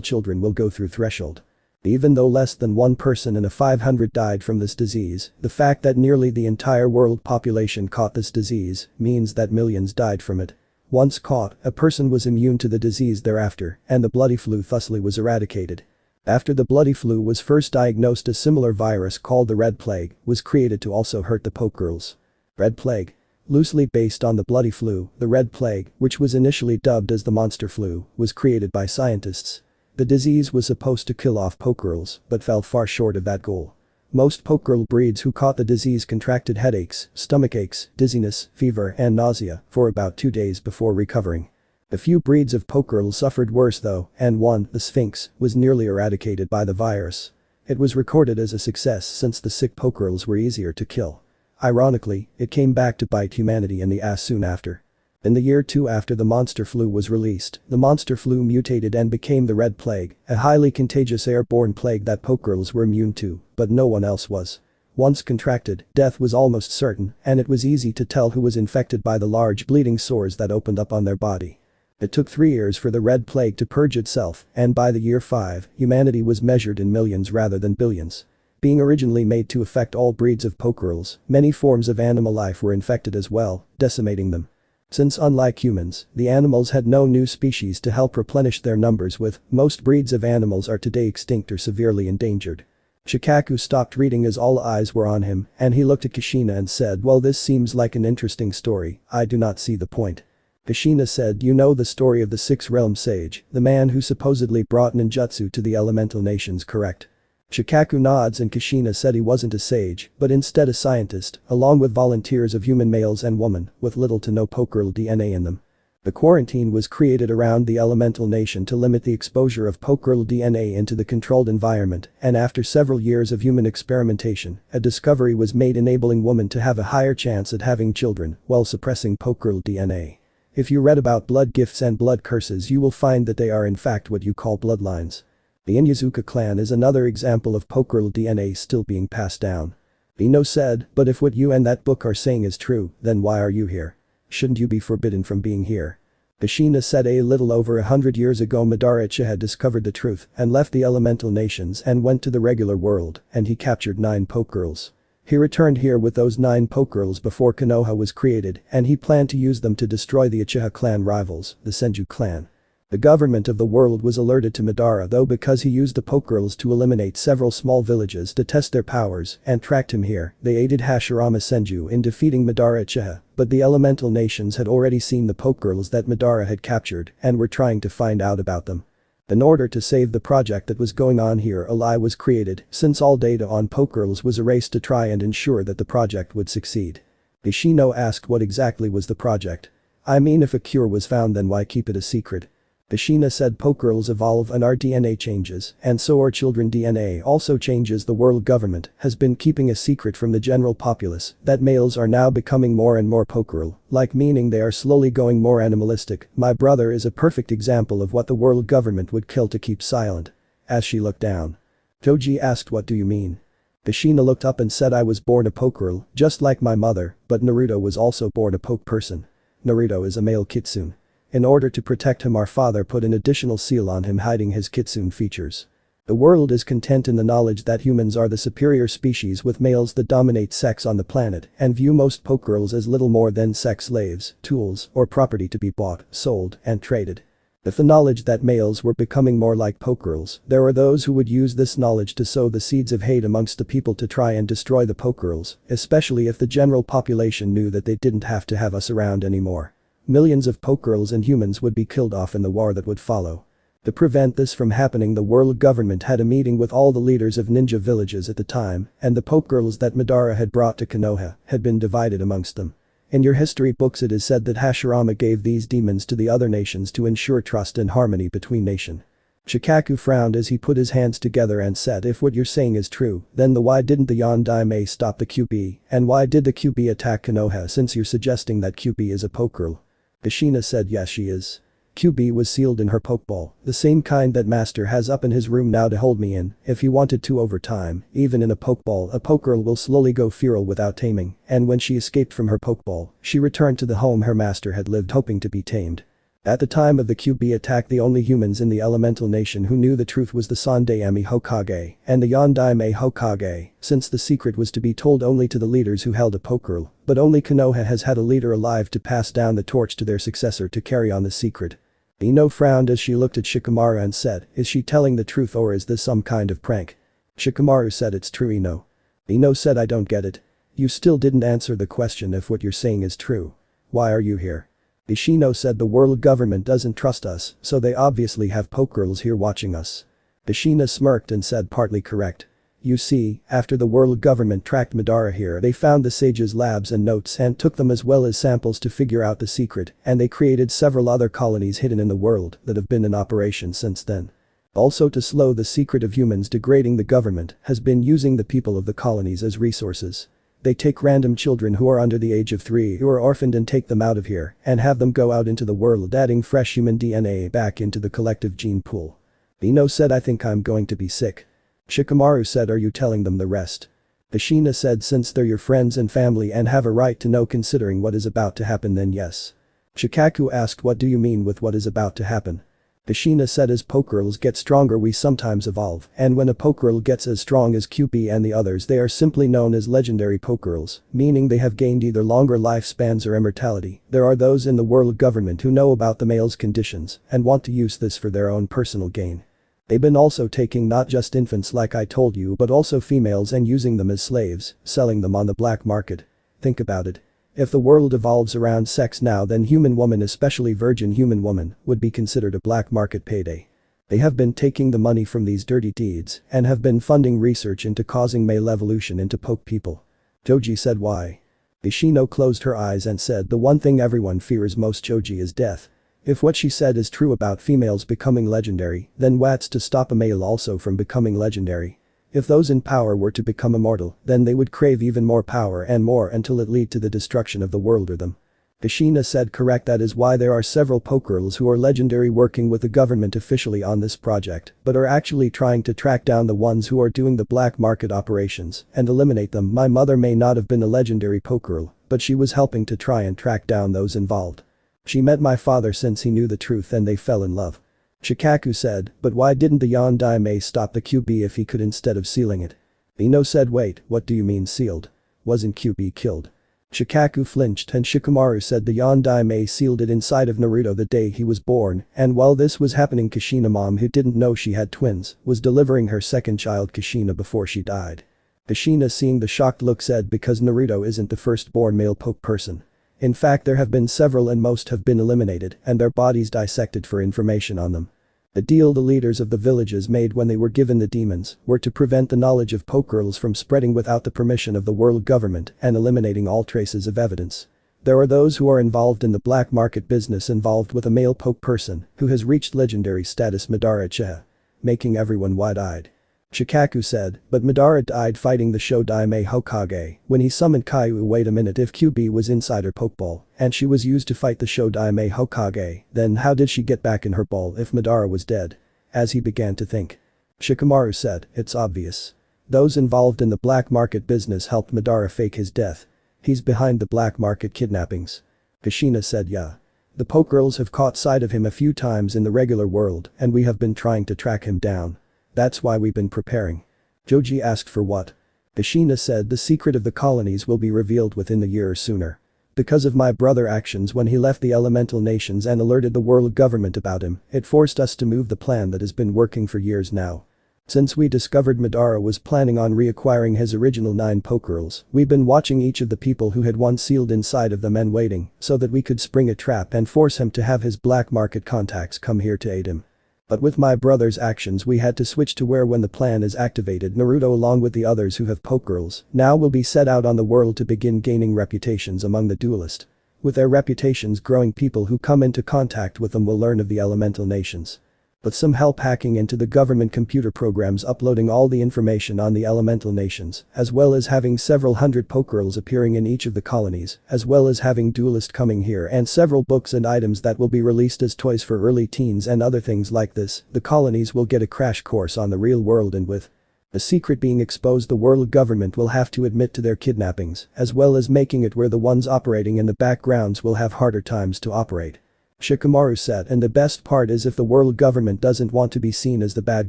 children will go through threshold. Even though less than 1 person in a 500 died from this disease, the fact that nearly the entire world population caught this disease means that millions died from it. Once caught, a person was immune to the disease thereafter and the bloody flu thusly was eradicated. After the bloody flu was first diagnosed a similar virus called the Red Plague was created to also hurt the Pokegirls. Red Plague. Loosely based on the bloody flu, the Red Plague, which was initially dubbed as the Monster Flu, was created by scientists. The disease was supposed to kill off Pokegirls, but fell far short of that goal. Most Pokegirl breeds who caught the disease contracted headaches, stomachaches, dizziness, fever, and nausea for about 2 days before recovering. A few breeds of Pokegirls suffered worse though, and one, the Sphinx, was nearly eradicated by the virus. It was recorded as a success since the sick Pokegirls were easier to kill. Ironically, it came back to bite humanity in the ass soon after. In the year 2 after the Monster Flu was released, the Monster Flu mutated and became the Red Plague, a highly contagious airborne plague that Pokegirls were immune to, but no one else was. Once contracted, death was almost certain, and it was easy to tell who was infected by the large bleeding sores that opened up on their body. It took 3 years for the Red Plague to purge itself, and by the year 5, humanity was measured in millions rather than billions. Being originally made to affect all breeds of Pokegirls, many forms of animal life were infected as well, decimating them. Since unlike humans, the animals had no new species to help replenish their numbers with, most breeds of animals are today extinct or severely endangered. Shikaku stopped reading as all eyes were on him, and he looked at Kushina and said, "Well, this seems like an interesting story, I do not see the point." Kushina said, "You know the story of the Six-Realm Sage, the man who supposedly brought ninjutsu to the elemental nations, correct?" Shikaku nods and Kushina said he wasn't a sage, but instead a scientist, along with volunteers of human males and women, with little to no Pokegirl DNA in them. The quarantine was created around the elemental nation to limit the exposure of Pokegirl DNA into the controlled environment, and after several years of human experimentation, a discovery was made enabling women to have a higher chance at having children while suppressing Pokegirl DNA. If you read about blood gifts and blood curses you will find that they are in fact what you call bloodlines. The Inyazuka clan is another example of Pokegirl DNA still being passed down. Ino said, "But if what you and that book are saying is true, then why are you here? Shouldn't you be forbidden from being here?" Kushina said a little over 100 years ago Madara Uchiha had discovered the truth and left the elemental nations and went to the regular world, and he captured 9 Pokegirls. He returned here with those 9 Pokegirls before Konoha was created and he planned to use them to destroy the Uchiha clan rivals, the Senju clan. The government of the world was alerted to Madara though because he used the Pokegirls to eliminate several small villages to test their powers and tracked him here, they aided Hashirama Senju in defeating Madara Uchiha, but the elemental nations had already seen the Pokegirls that Madara had captured and were trying to find out about them. In order to save the project that was going on here a lie was created since all data on Pokegirls was erased to try and ensure that the project would succeed. Ishino asked what exactly was the project. "I mean if a cure was found then why keep it a secret?" Ashina said Pokegirls evolve and our DNA changes, and so our children DNA also changes. The world government has been keeping a secret from the general populace that males are now becoming more and more Pokegirl-like, meaning they are slowly going more animalistic. My brother is a perfect example of what the world government would kill to keep silent. As she looked down, Toji asked, what do you mean? Ashina looked up and said, I was born a Pokegirl, just like my mother, but Naruto was also born a Poke person. Naruto is a male kitsune. In order to protect him, our father put an additional seal on him, hiding his kitsune features. The world is content in the knowledge that humans are the superior species with males that dominate sex on the planet and view most Pokegirls as little more than sex slaves, tools, or property to be bought, sold, and traded. With the knowledge that males were becoming more like Pokegirls, there were those who would use this knowledge to sow the seeds of hate amongst the people to try and destroy the Pokegirls, especially if the general population knew that they didn't have to have us around anymore. Millions of Pokegirls and humans would be killed off in the war that would follow. To prevent this from happening, the world government had a meeting with all the leaders of ninja villages at the time, and the Pokegirls that Madara had brought to Konoha had been divided amongst them. In your history books it is said that Hashirama gave these demons to the other nations to ensure trust and harmony between nations. Shikaku frowned as he put his hands together and said, if what you're saying is true, then why didn't the Yondaime stop the QB, and why did the QB attack Konoha, since you're suggesting that QB is a Pokegirl? Ashina said, yes, she is. QB was sealed in her Pokeball, the same kind that Master has up in his room now to hold me in if he wanted to over time. Even in a Pokeball, a Pokegirl will slowly go feral without taming, and when she escaped from her Pokeball, she returned to the home her master had lived hoping to be tamed. At the time of the QB attack, the only humans in the elemental nation who knew the truth was the Sandaime Hokage and the Yondaime Hokage, since the secret was to be told only to the leaders who held a Pokegirl, but only Konoha has had a leader alive to pass down the torch to their successor to carry on the secret. Ino frowned as she looked at Shikamaru and said, is she telling the truth or is this some kind of prank? Shikamaru said, it's true, Ino. Ino said, I don't get it. You still didn't answer the question. If what you're saying is true, why are you here? Ishino said, the world government doesn't trust us, so they obviously have Pokegirls here watching us. Ishina smirked and said, partly correct. You see, after the world government tracked Madara here, they found the sage's labs and notes and took them as well as samples to figure out the secret, and they created several other colonies hidden in the world that have been in operation since then. Also, to slow the secret of humans degrading the government has been using the people of the colonies as resources. They take random children who are under the age of 3 who are orphaned and take them out of here and have them go out into the world, adding fresh human DNA back into the collective gene pool. Ino said, I think I'm going to be sick. Shikamaru said, are you telling them the rest? Ashina said, since they're your friends and family and have a right to know considering what is about to happen, then yes. Shikaku asked, what do you mean with what is about to happen? Ashina said, as Pokegirls get stronger we sometimes evolve, and when a Pokegirl gets as strong as QB and the others, they are simply known as legendary Pokegirls, meaning they have gained either longer lifespans or immortality. There are those in the world government who know about the male's conditions and want to use this for their own personal gain. They've been also taking not just infants like I told you, but also females and using them as slaves, selling them on the black market. Think about it. If the world evolves around sex now, then human woman, especially virgin human woman, would be considered a black market payday. They have been taking the money from these dirty deeds and have been funding research into causing male evolution into poke people. Joji said, why? Ishino closed her eyes and said, the one thing everyone fears most, Joji, is death. If what she said is true about females becoming legendary, then what's to stop a male also from becoming legendary? If those in power were to become immortal, then they would crave even more power and more until it lead to the destruction of the world or them. Ashina said, correct, that is why there are several Pokegirls who are legendary working with the government officially on this project, but are actually trying to track down the ones who are doing the black market operations and eliminate them. My mother may not have been a legendary Pokegirl, but she was helping to try and track down those involved. She met my father since he knew the truth and they fell in love. Shikaku said, but why didn't the Yondaime stop the QB if he could instead of sealing it? Ino said, wait, what do you mean sealed? Wasn't QB killed? Shikaku flinched and Shikamaru said, the Yondaime sealed it inside of Naruto the day he was born, and while this was happening, Kushina mom, who didn't know she had twins, was delivering her second child Kushina before she died. Kushina, seeing the shocked look, said, because Naruto isn't the firstborn male poke person. In fact, there have been several and most have been eliminated and their bodies dissected for information on them. The deal the leaders of the villages made when they were given the demons were to prevent the knowledge of Pokegirls from spreading without the permission of the world government and eliminating all traces of evidence. There are those who are involved in the black market business involved with a male poke person who has reached legendary status Madara Uchiha, making everyone wide-eyed. Shikaku said, but Madara died fighting the Shodaime Hokage when he summoned Kaiu. Wait a minute, if QB was inside her pokeball and she was used to fight the Shodaime Hokage, then how did she get back in her ball if Madara was dead? As he began to think. Shikamaru said, it's obvious. Those involved in the black market business helped Madara fake his death. He's behind the black market kidnappings. Kushina said yeah. The poke girls have caught sight of him a few times in the regular world and we have been trying to track him down. That's why we've been preparing. Joji asked for what? Kushina said the secret of the colonies will be revealed within the year or sooner. Because of my brother actions when he left the elemental nations and alerted the world government about him, it forced us to move the plan that has been working for years now. Since we discovered Madara was planning on reacquiring his original 9 Pokegirls, we've been watching each of the people who had one sealed inside of them and waiting so that we could spring a trap and force him to have his black market contacts come here to aid him. But with my brother's actions we had to switch to where when the plan is activated Naruto along with the others who have Pokegirls now will be set out on the world to begin gaining reputations among the duelists. With their reputations growing, people who come into contact with them will learn of the elemental nations. But some help hacking into the government computer programs uploading all the information on the elemental nations, as well as having several hundred Pokegirls appearing in each of the colonies, as well as having duelists coming here and several books and items that will be released as toys for early teens and other things like this, the colonies will get a crash course on the real world, and with the secret being exposed the world government will have to admit to their kidnappings, as well as making it where the ones operating in the backgrounds will have harder times to operate. Shikamaru said, and the best part is if the world government doesn't want to be seen as the bad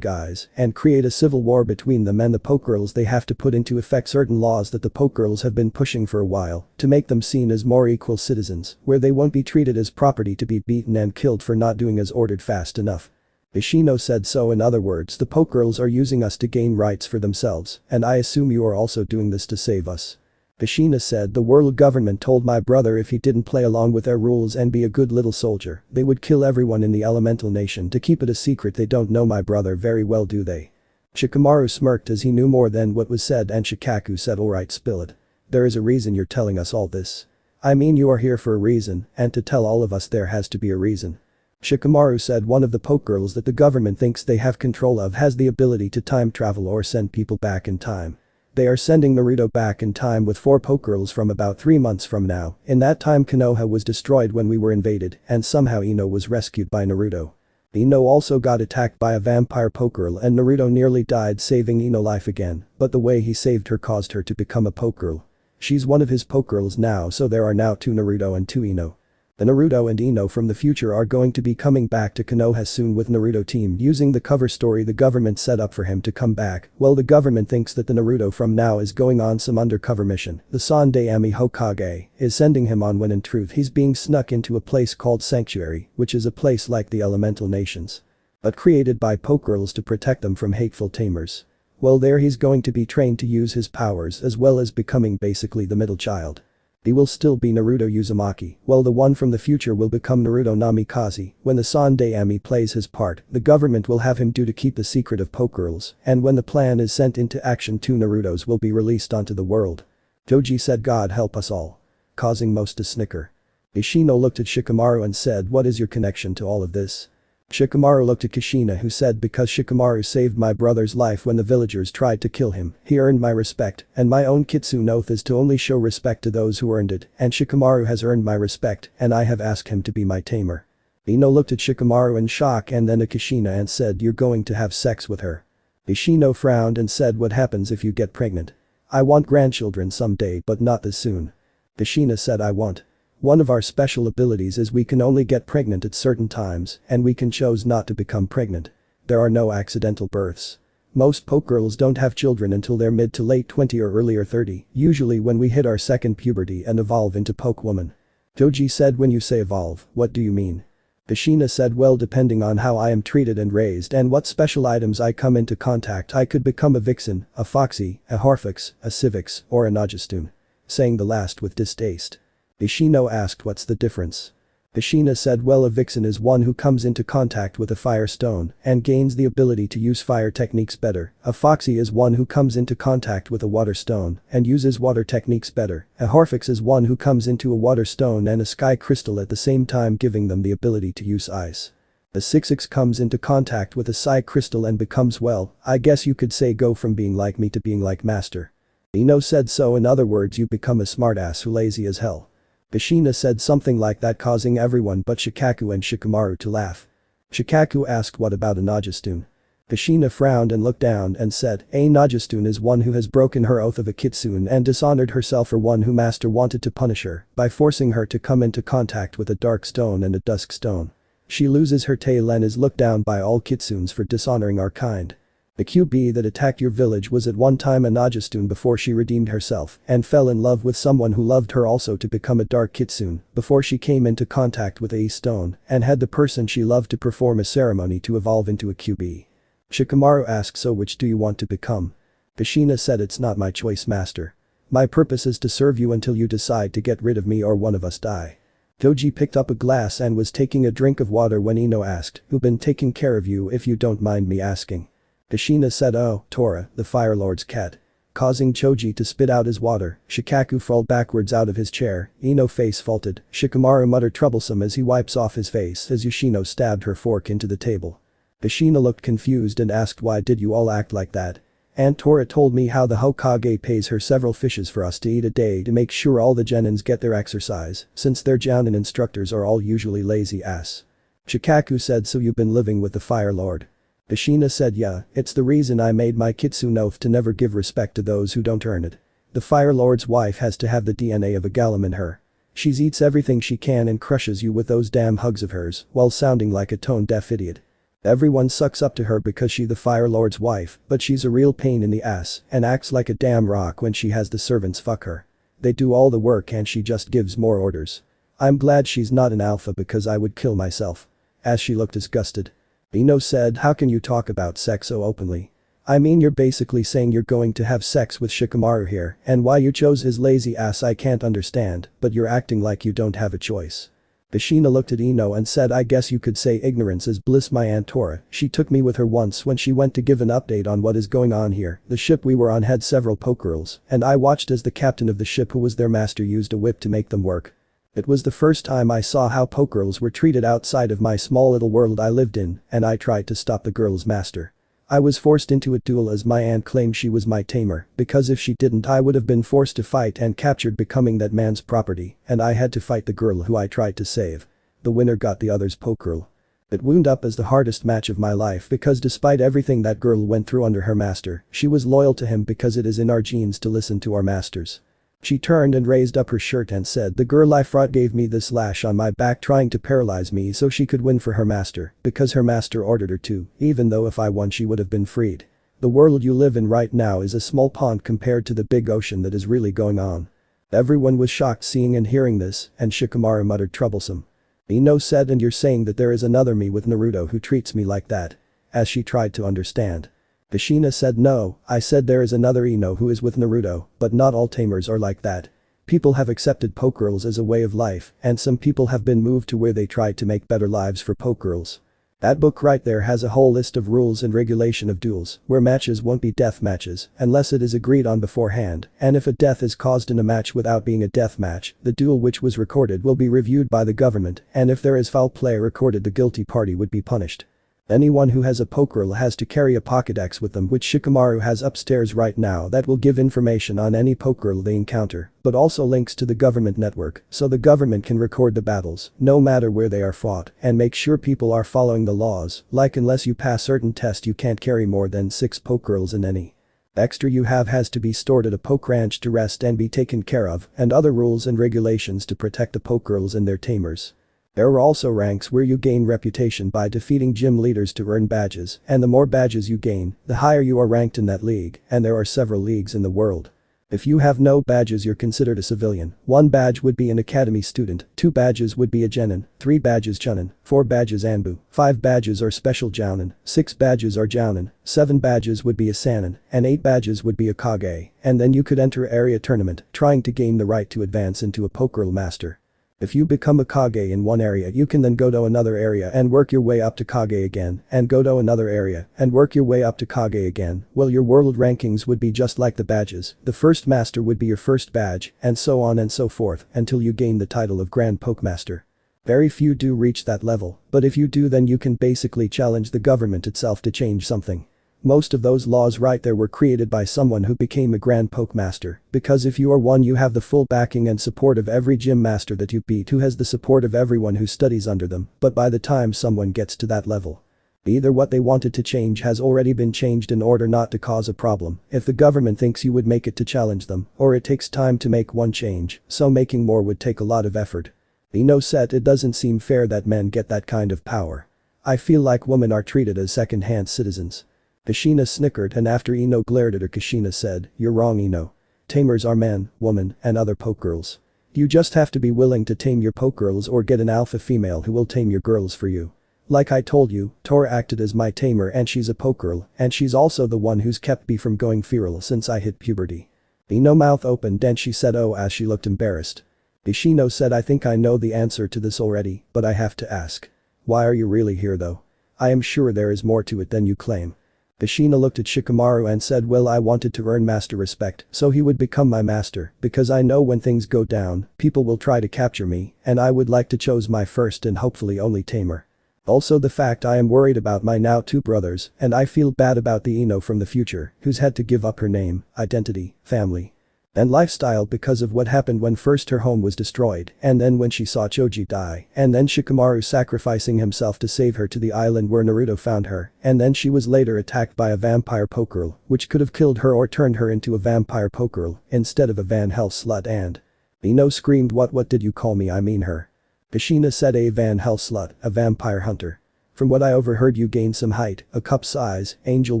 guys and create a civil war between them and the Pokegirls, they have to put into effect certain laws that the Pokegirls have been pushing for a while to make them seen as more equal citizens, where they won't be treated as property to be beaten and killed for not doing as ordered fast enough. Ishino said, so in other words the Pokegirls are using us to gain rights for themselves, and I assume you are also doing this to save us. Kushina said, the world government told my brother if he didn't play along with their rules and be a good little soldier, they would kill everyone in the elemental nation to keep it a secret. They don't know my brother very well, do they? Shikamaru smirked as he knew more than what was said, and Shikaku said, alright, spill it. There is a reason you're telling us all this. I mean, you are here for a reason, and to tell all of us there has to be a reason. Shikamaru said, one of the Pokegirls that the government thinks they have control of has the ability to time travel or send people back in time. They are sending Naruto back in time with 4 Pokegirls from about 3 months from now. In that time Konoha was destroyed when we were invaded and somehow Ino was rescued by Naruto. Ino also got attacked by a vampire Pokegirl and Naruto nearly died saving Ino life again, but the way he saved her caused her to become a Pokegirl. She's one of his Pokegirls now, so there are now 2 Naruto and 2 Ino. The Naruto and Ino from the future are going to be coming back to Konoha soon with Naruto team using the cover story the government set up for him to come back. Well, the government thinks that the Naruto from now is going on some undercover mission the Sandaime Hokage is sending him on, when in truth he's being snuck into a place called Sanctuary, which is a place like the elemental nations, but created by Pokegirls to protect them from hateful tamers. Well, there he's going to be trained to use his powers as well as becoming basically the middle child. He will still be Naruto Uzumaki, while the one from the future will become Naruto Namikaze. When the Sandaime plays his part, the government will have him do to keep the secret of Pokegirls, and when the plan is sent into action 2 Narutos will be released onto the world. Joji said, God help us all. Causing most to snicker. Ishino looked at Shikamaru and said, what is your connection to all of this? Shikamaru looked at Kushina, who said, because Shikamaru saved my brother's life when the villagers tried to kill him, he earned my respect, and my own Kitsune oath is to only show respect to those who earned it, and Shikamaru has earned my respect, and I have asked him to be my tamer. Ino looked at Shikamaru in shock and then at Kushina and said, you're going to have sex with her? Ishino frowned and said, what happens if you get pregnant? I want grandchildren someday, but not this soon. Kushina said, I want. One of our special abilities is we can only get pregnant at certain times, and we can choose not to become pregnant. There are no accidental births. Most Pokegirls don't have children until they're mid to late 20 or earlier 30, usually when we hit our second puberty and evolve into Pokewoman. Joji said, when you say evolve, what do you mean? Kushina said, well, depending on how I am treated and raised and what special items I come into contact, I could become a Vixen, a Foxy, a Harfix, a Civix, or a Najastun. Saying the last with distaste. Ishino asked, what's the difference? Ashina said well a vixen is one who comes into contact with a fire stone and gains the ability to use fire techniques better. A foxy is one who comes into contact with a water stone and uses water techniques better. A horfix is one who comes into a water stone and a sky crystal at the same time giving them the ability to use ice. A sixix comes into contact with a psi crystal and becomes well, I guess you could say go from being like me to being like master. Ino said so in other words you become a smartass who lazy as hell. Ashina said something like that causing everyone but Shikaku and Shikamaru to laugh. Shikaku asked what about a Najistun? Ashina frowned and looked down and said, a Najistun is one who has broken her oath of a kitsune and dishonored herself or one who master wanted to punish her by forcing her to come into contact with a dark stone and a dusk stone. She loses her tail and is looked down by all kitsunes for dishonoring our kind. The QB that attacked your village was at one time a Najistun before she redeemed herself and fell in love with someone who loved her also to become a dark kitsune before she came into contact with a stone and had the person she loved to perform a ceremony to evolve into a QB. Shikamaru asked so which do you want to become? Ashina said it's not my choice master. My purpose is to serve you until you decide to get rid of me or one of us die. Doji picked up a glass and was taking a drink of water when Ino asked, who been taking care of you if you don't mind me asking? Ashina said oh, Tora, the Fire Lord's cat. Causing Choji to spit out his water, Shikaku fell backwards out of his chair, Ino face faulted, Shikamaru muttered troublesome as he wipes off his face as Yoshino stabbed her fork into the table. Ashina looked confused and asked why did you all act like that? Aunt Tora told me how the Hokage pays her several fishes for us to eat a day to make sure all the genins get their exercise, since their jounin instructors are all usually lazy ass. Shikaku said so you've been living with the Fire Lord. Ashina said yeah, it's the reason I made my kitsune oath to never give respect to those who don't earn it. The Fire Lord's wife has to have the DNA of a Galim in her. She eats everything she can and crushes you with those damn hugs of hers while sounding like a tone-deaf idiot. Everyone sucks up to her because she's the Fire Lord's wife, but she's a real pain in the ass and acts like a damn rock when she has the servants fuck her. They do all the work and she just gives more orders. I'm glad she's not an alpha because I would kill myself. As she looked disgusted. Ino said how can you talk about sex so openly? I mean you're basically saying you're going to have sex with Shikamaru here and why you chose his lazy ass I can't understand but you're acting like you don't have a choice. Ashina looked at Ino and said I guess you could say ignorance is bliss my Aunt Tora, she took me with her once when she went to give an update on what is going on here. The ship we were on had several Pokegirls and I watched as the captain of the ship who was their master used a whip to make them work. It was the first time I saw how Pokegirls were treated outside of my small little world I lived in and I tried to stop the girl's master. I was forced into a duel as my aunt claimed she was my tamer because if she didn't I would have been forced to fight and captured becoming that man's property and I had to fight the girl who I tried to save. The winner got the other's Pokegirl. It wound up as the hardest match of my life because despite everything that girl went through under her master, she was loyal to him because it is in our genes to listen to our masters. She turned and raised up her shirt and said the girl I fought gave me this lash on my back trying to paralyze me so she could win for her master because her master ordered her to, even though if I won she would have been freed. The world you live in right now is a small pond compared to the big ocean that is really going on. Everyone was shocked seeing and hearing this and Shikamaru muttered troublesome. Ino said and you're saying that there is another me with Naruto who treats me like that? As she tried to understand. Ashina said no, I said there is another Ino who is with Naruto, but not all tamers are like that. People have accepted Pokegirls as a way of life and some people have been moved to where they try to make better lives for Pokegirls. That book right there has a whole list of rules and regulation of duels where matches won't be death matches unless it is agreed on beforehand and if a death is caused in a match without being a death match, the duel which was recorded will be reviewed by the government and if there is foul play recorded the guilty party would be punished. Anyone who has a Pokegirl has to carry a Pokédex with them which Shikamaru has upstairs right now that will give information on any Pokegirl they encounter, but also links to the government network so the government can record the battles, no matter where they are fought, and make sure people are following the laws, like unless you pass certain test you can't carry more than 6 Pokegirls in any. Extra you have has to be stored at a Poke Ranch to rest and be taken care of, and other rules and regulations to protect the Pokegirls and their tamers. There are also ranks where you gain reputation by defeating gym leaders to earn badges, and the more badges you gain, the higher you are ranked in that league, and there are several leagues in the world. If you have no badges you're considered a civilian, 1 badge would be an academy student, 2 badges would be a genin, 3 badges chunin, 4 badges anbu, 5 badges are special jounin, 6 badges are jounin, 7 badges would be a sanin, and 8 badges would be a kage, and then you could enter area tournament, trying to gain the right to advance into a Pokegirl master. If you become a Kage in one area, you can then go to another area and work your way up to Kage again, and go to another area and work your way up to Kage again. Well, your world rankings would be just like the badges. The first master would be your first badge, and so on and so forth, until you gain the title of Grand Pokemaster. Very few do reach that level, but if you do, then you can basically challenge the government itself to change something. Most of those laws right there were created by someone who became a Grand Pokemaster, because if you are one, you have the full backing and support of every gym master that you beat, who has the support of everyone who studies under them. But by the time someone gets to that level, either what they wanted to change has already been changed in order not to cause a problem if the government thinks you would make it to challenge them, or it takes time to make one change, so making more would take a lot of effort. Ino said it doesn't seem fair that men get that kind of power. I feel like women are treated as second-hand citizens. Kushina snickered, and after Ino glared at her, Kushina said, "You're wrong, Ino. Tamers are men, women, and other pokegirls. You just have to be willing to tame your pokegirls or get an alpha female who will tame your girls for you. Like I told you, Tor acted as my tamer and she's a pokegirl, and she's also the one who's kept me from going feral since I hit puberty." Ino mouth opened and she said oh as she looked embarrassed. Kushina said, "I think I know the answer to this already, but I have to ask. Why are you really here though? I am sure there is more to it than you claim." Kushina looked at Shikamaru and said, "Well, I wanted to earn master respect so he would become my master, because I know when things go down, people will try to capture me, and I would like to choose my first and hopefully only tamer. Also the fact I am worried about my now two brothers, and I feel bad about the Ino from the future who's had to give up her name, identity, family, and lifestyle because of what happened when first her home was destroyed, and then when she saw Choji die, and then Shikamaru sacrificing himself to save her to the island where Naruto found her, and then she was later attacked by a vampire pokegirl, which could have killed her or turned her into a vampire pokegirl instead of a Van Hell slut, and..." Ino screamed, What did you call me? I mean her." Kushina said, "A Van Hell slut, a vampire hunter. From what I overheard, you gain some height, a cup size, angel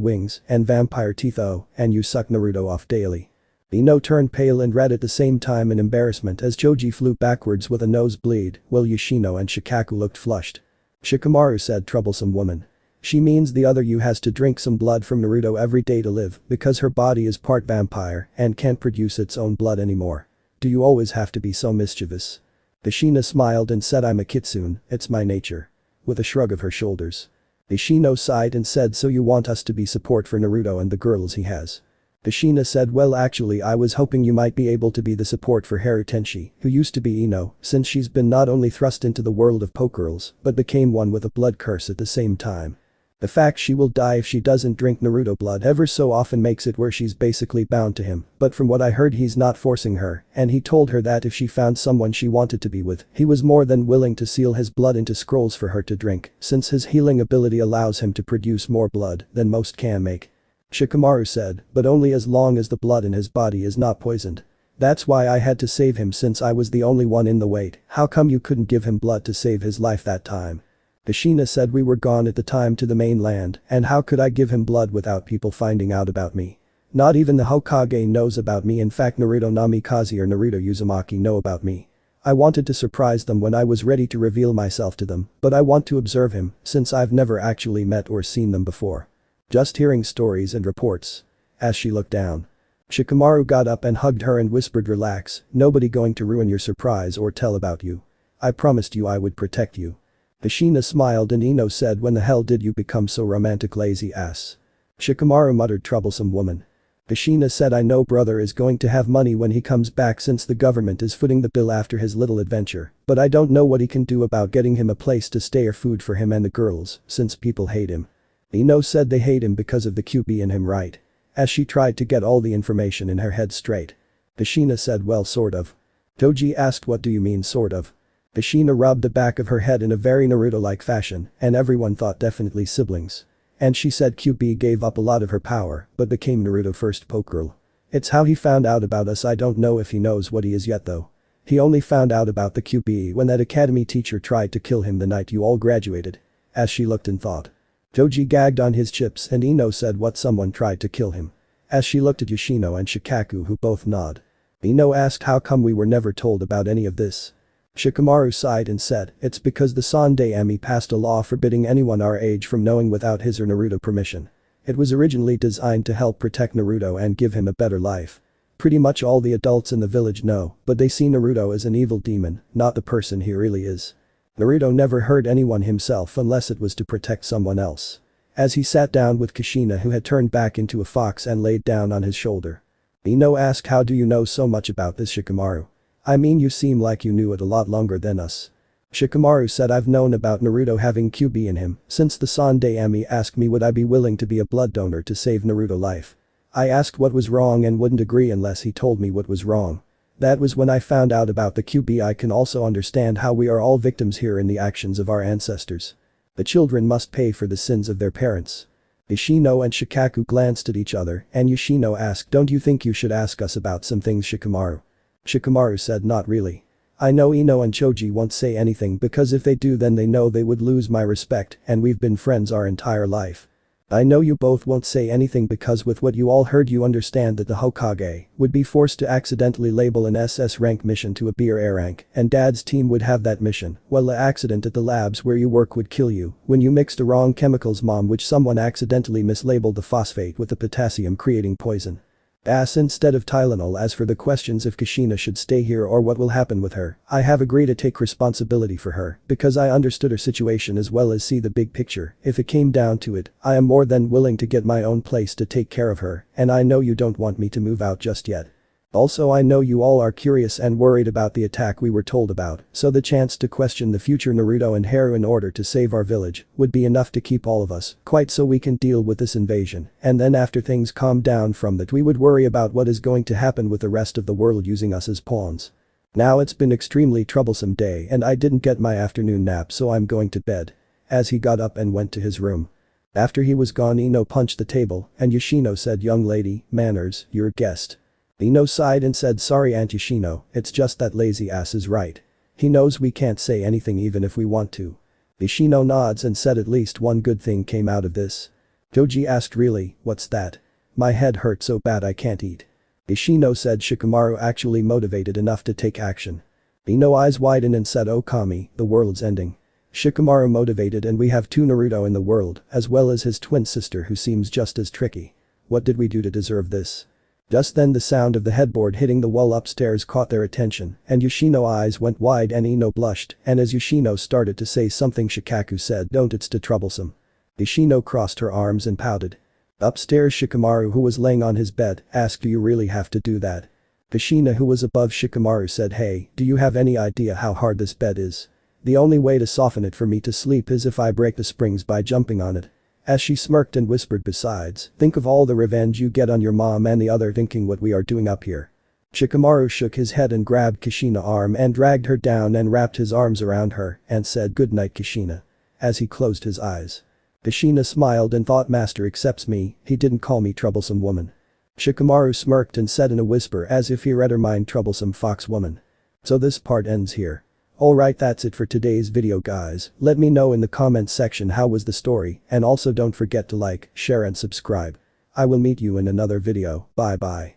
wings, and vampire teeth. Oh, and you suck Naruto off daily." Ino turned pale and red at the same time in embarrassment as Choji flew backwards with a nosebleed, while Yoshino and Shikaku looked flushed. Shikamaru said, "Troublesome woman. She means the other you has to drink some blood from Naruto every day to live because her body is part vampire and can't produce its own blood anymore. Do you always have to be so mischievous?" Kushina smiled and said, "I'm a kitsune, it's my nature." With a shrug of her shoulders. Yoshino sighed and said, "So you want us to be support for Naruto and the girls he has?" Kushina said, "Well, actually I was hoping you might be able to be the support for Haru Tenshi, who used to be Ino, since she's been not only thrust into the world of pokegirls, but became one with a blood curse at the same time. The fact she will die if she doesn't drink Naruto blood ever so often makes it where she's basically bound to him, but from what I heard he's not forcing her, and he told her that if she found someone she wanted to be with, he was more than willing to seal his blood into scrolls for her to drink, since his healing ability allows him to produce more blood than most can make." Shikamaru said, "But only as long as the blood in his body is not poisoned. That's why I had to save him since I was the only one in the wait. How come you couldn't give him blood to save his life that time?" Kushina said, "We were gone at the time to the mainland, and how could I give him blood without people finding out about me? Not even the Hokage knows about me. In fact, Naruto Namikaze or Naruto Uzumaki know about me. I wanted to surprise them when I was ready to reveal myself to them, but I want to observe him since I've never actually met or seen them before. Just hearing stories and reports." As she looked down, Shikamaru got up and hugged her and whispered, "Relax, nobody going to ruin your surprise or tell about you. I promised you I would protect you." Kushina smiled and Ino said, "When the hell did you become so romantic, lazy ass?" Shikamaru muttered, "Troublesome woman." Kushina said, "I know brother is going to have money when he comes back since the government is footing the bill after his little adventure, but I don't know what he can do about getting him a place to stay or food for him and the girls, since people hate him." Ino said, "They hate him because of the QB in him, right?" As she tried to get all the information in her head straight. Kushina said, "Well, sort of." Toji asked, "What do you mean sort of?" Kushina rubbed the back of her head in a very Naruto-like fashion, and everyone thought definitely siblings. And she said QB gave up a lot of her power, but became Naruto's first pokegirl. It's how he found out about us. I don't know if he knows what he is yet though. He only found out about the QB when that academy teacher tried to kill him the night you all graduated." As she looked and thought. Toji gagged on his chips and Ino said, "What, someone tried to kill him?" As she looked at Yoshino and Shikaku, who both nod. Ino asked, "How come we were never told about any of this?" Shikamaru sighed and said, "It's because the Sandai Ami passed a law forbidding anyone our age from knowing without his or Naruto permission. It was originally designed to help protect Naruto and give him a better life. Pretty much all the adults in the village know, but they see Naruto as an evil demon, not the person he really is. Naruto never hurt anyone himself unless it was to protect someone else. As he sat down with Kushina, who had turned back into a fox and laid down on his shoulder. Ino asked, how do you know so much about this, Shikamaru? I mean, you seem like you knew it a lot longer than us. Shikamaru said, I've known about Naruto having QB in him since the Sunday Ami asked me would I be willing to be a blood donor to save Naruto life. I asked what was wrong and wouldn't agree unless he told me what was wrong. That was when I found out about the QB. I can also understand how we are all victims here in the actions of our ancestors. The children must pay for the sins of their parents. Yoshino and Shikaku glanced at each other and Yoshino asked, don't you think you should ask us about some things, Shikamaru? Shikamaru said, not really. I know Ino and Choji won't say anything because if they do then they know they would lose my respect and we've been friends our entire life. I know you both won't say anything because with what you all heard you understand that the Hokage would be forced to accidentally label an SS rank mission to a B or A rank and Dad's team would have that mission, well the accident at the labs where you work would kill you when you mixed the wrong chemicals, Mom, which someone accidentally mislabeled the phosphate with the potassium creating poison. Instead of Tylenol. As for the questions if Kushina should stay here or what will happen with her, I have agreed to take responsibility for her because I understood her situation as well as see the big picture. If it came down to it, I am more than willing to get my own place to take care of her and I know you don't want me to move out just yet. Also, I know you all are curious and worried about the attack we were told about, so the chance to question the future Naruto and Haru in order to save our village would be enough to keep all of us quiet so we can deal with this invasion, and then after things calm down from that we would worry about what is going to happen with the rest of the world using us as pawns. Now it's been extremely troublesome day and I didn't get my afternoon nap, so I'm going to bed. As he got up and went to his room. After he was gone, Ino punched the table and Yoshino said, young lady, manners, you're a guest. Ino sighed and said, sorry Aunt Yoshino, it's just that lazy ass is right. He knows we can't say anything even if we want to. Yoshino nods and said, at least one good thing came out of this. Joji asked, really, what's that? My head hurts so bad I can't eat. Yoshino said, Shikamaru actually motivated enough to take action. Ino eyes widened and said, oh Kami, the world's ending. Shikamaru motivated and we have two Naruto in the world as well as his twin sister who seems just as tricky. What did we do to deserve this? Just then the sound of the headboard hitting the wall upstairs caught their attention and Yoshino's eyes went wide and Ino blushed and as Yoshino started to say something Shikaku said, don't, it's too troublesome. Yoshino crossed her arms and pouted. Upstairs Shikamaru, who was laying on his bed, asked, do you really have to do that? Kushina, who was above Shikamaru, said, hey, do you have any idea how hard this bed is? The only way to soften it for me to sleep is if I break the springs by jumping on it. As she smirked and whispered, besides, think of all the revenge you get on your mom and the other thinking what we are doing up here. Shikamaru shook his head and grabbed Kushina's arm and dragged her down and wrapped his arms around her and said, good night Kushina. As he closed his eyes. Kushina smiled and thought, master accepts me, he didn't call me troublesome woman. Shikamaru smirked and said in a whisper as if he read her mind, troublesome fox woman. So this part ends here. Alright, that's it for today's video guys, let me know in the comments section how was the story and also don't forget to like, share and subscribe. I will meet you in another video, bye bye.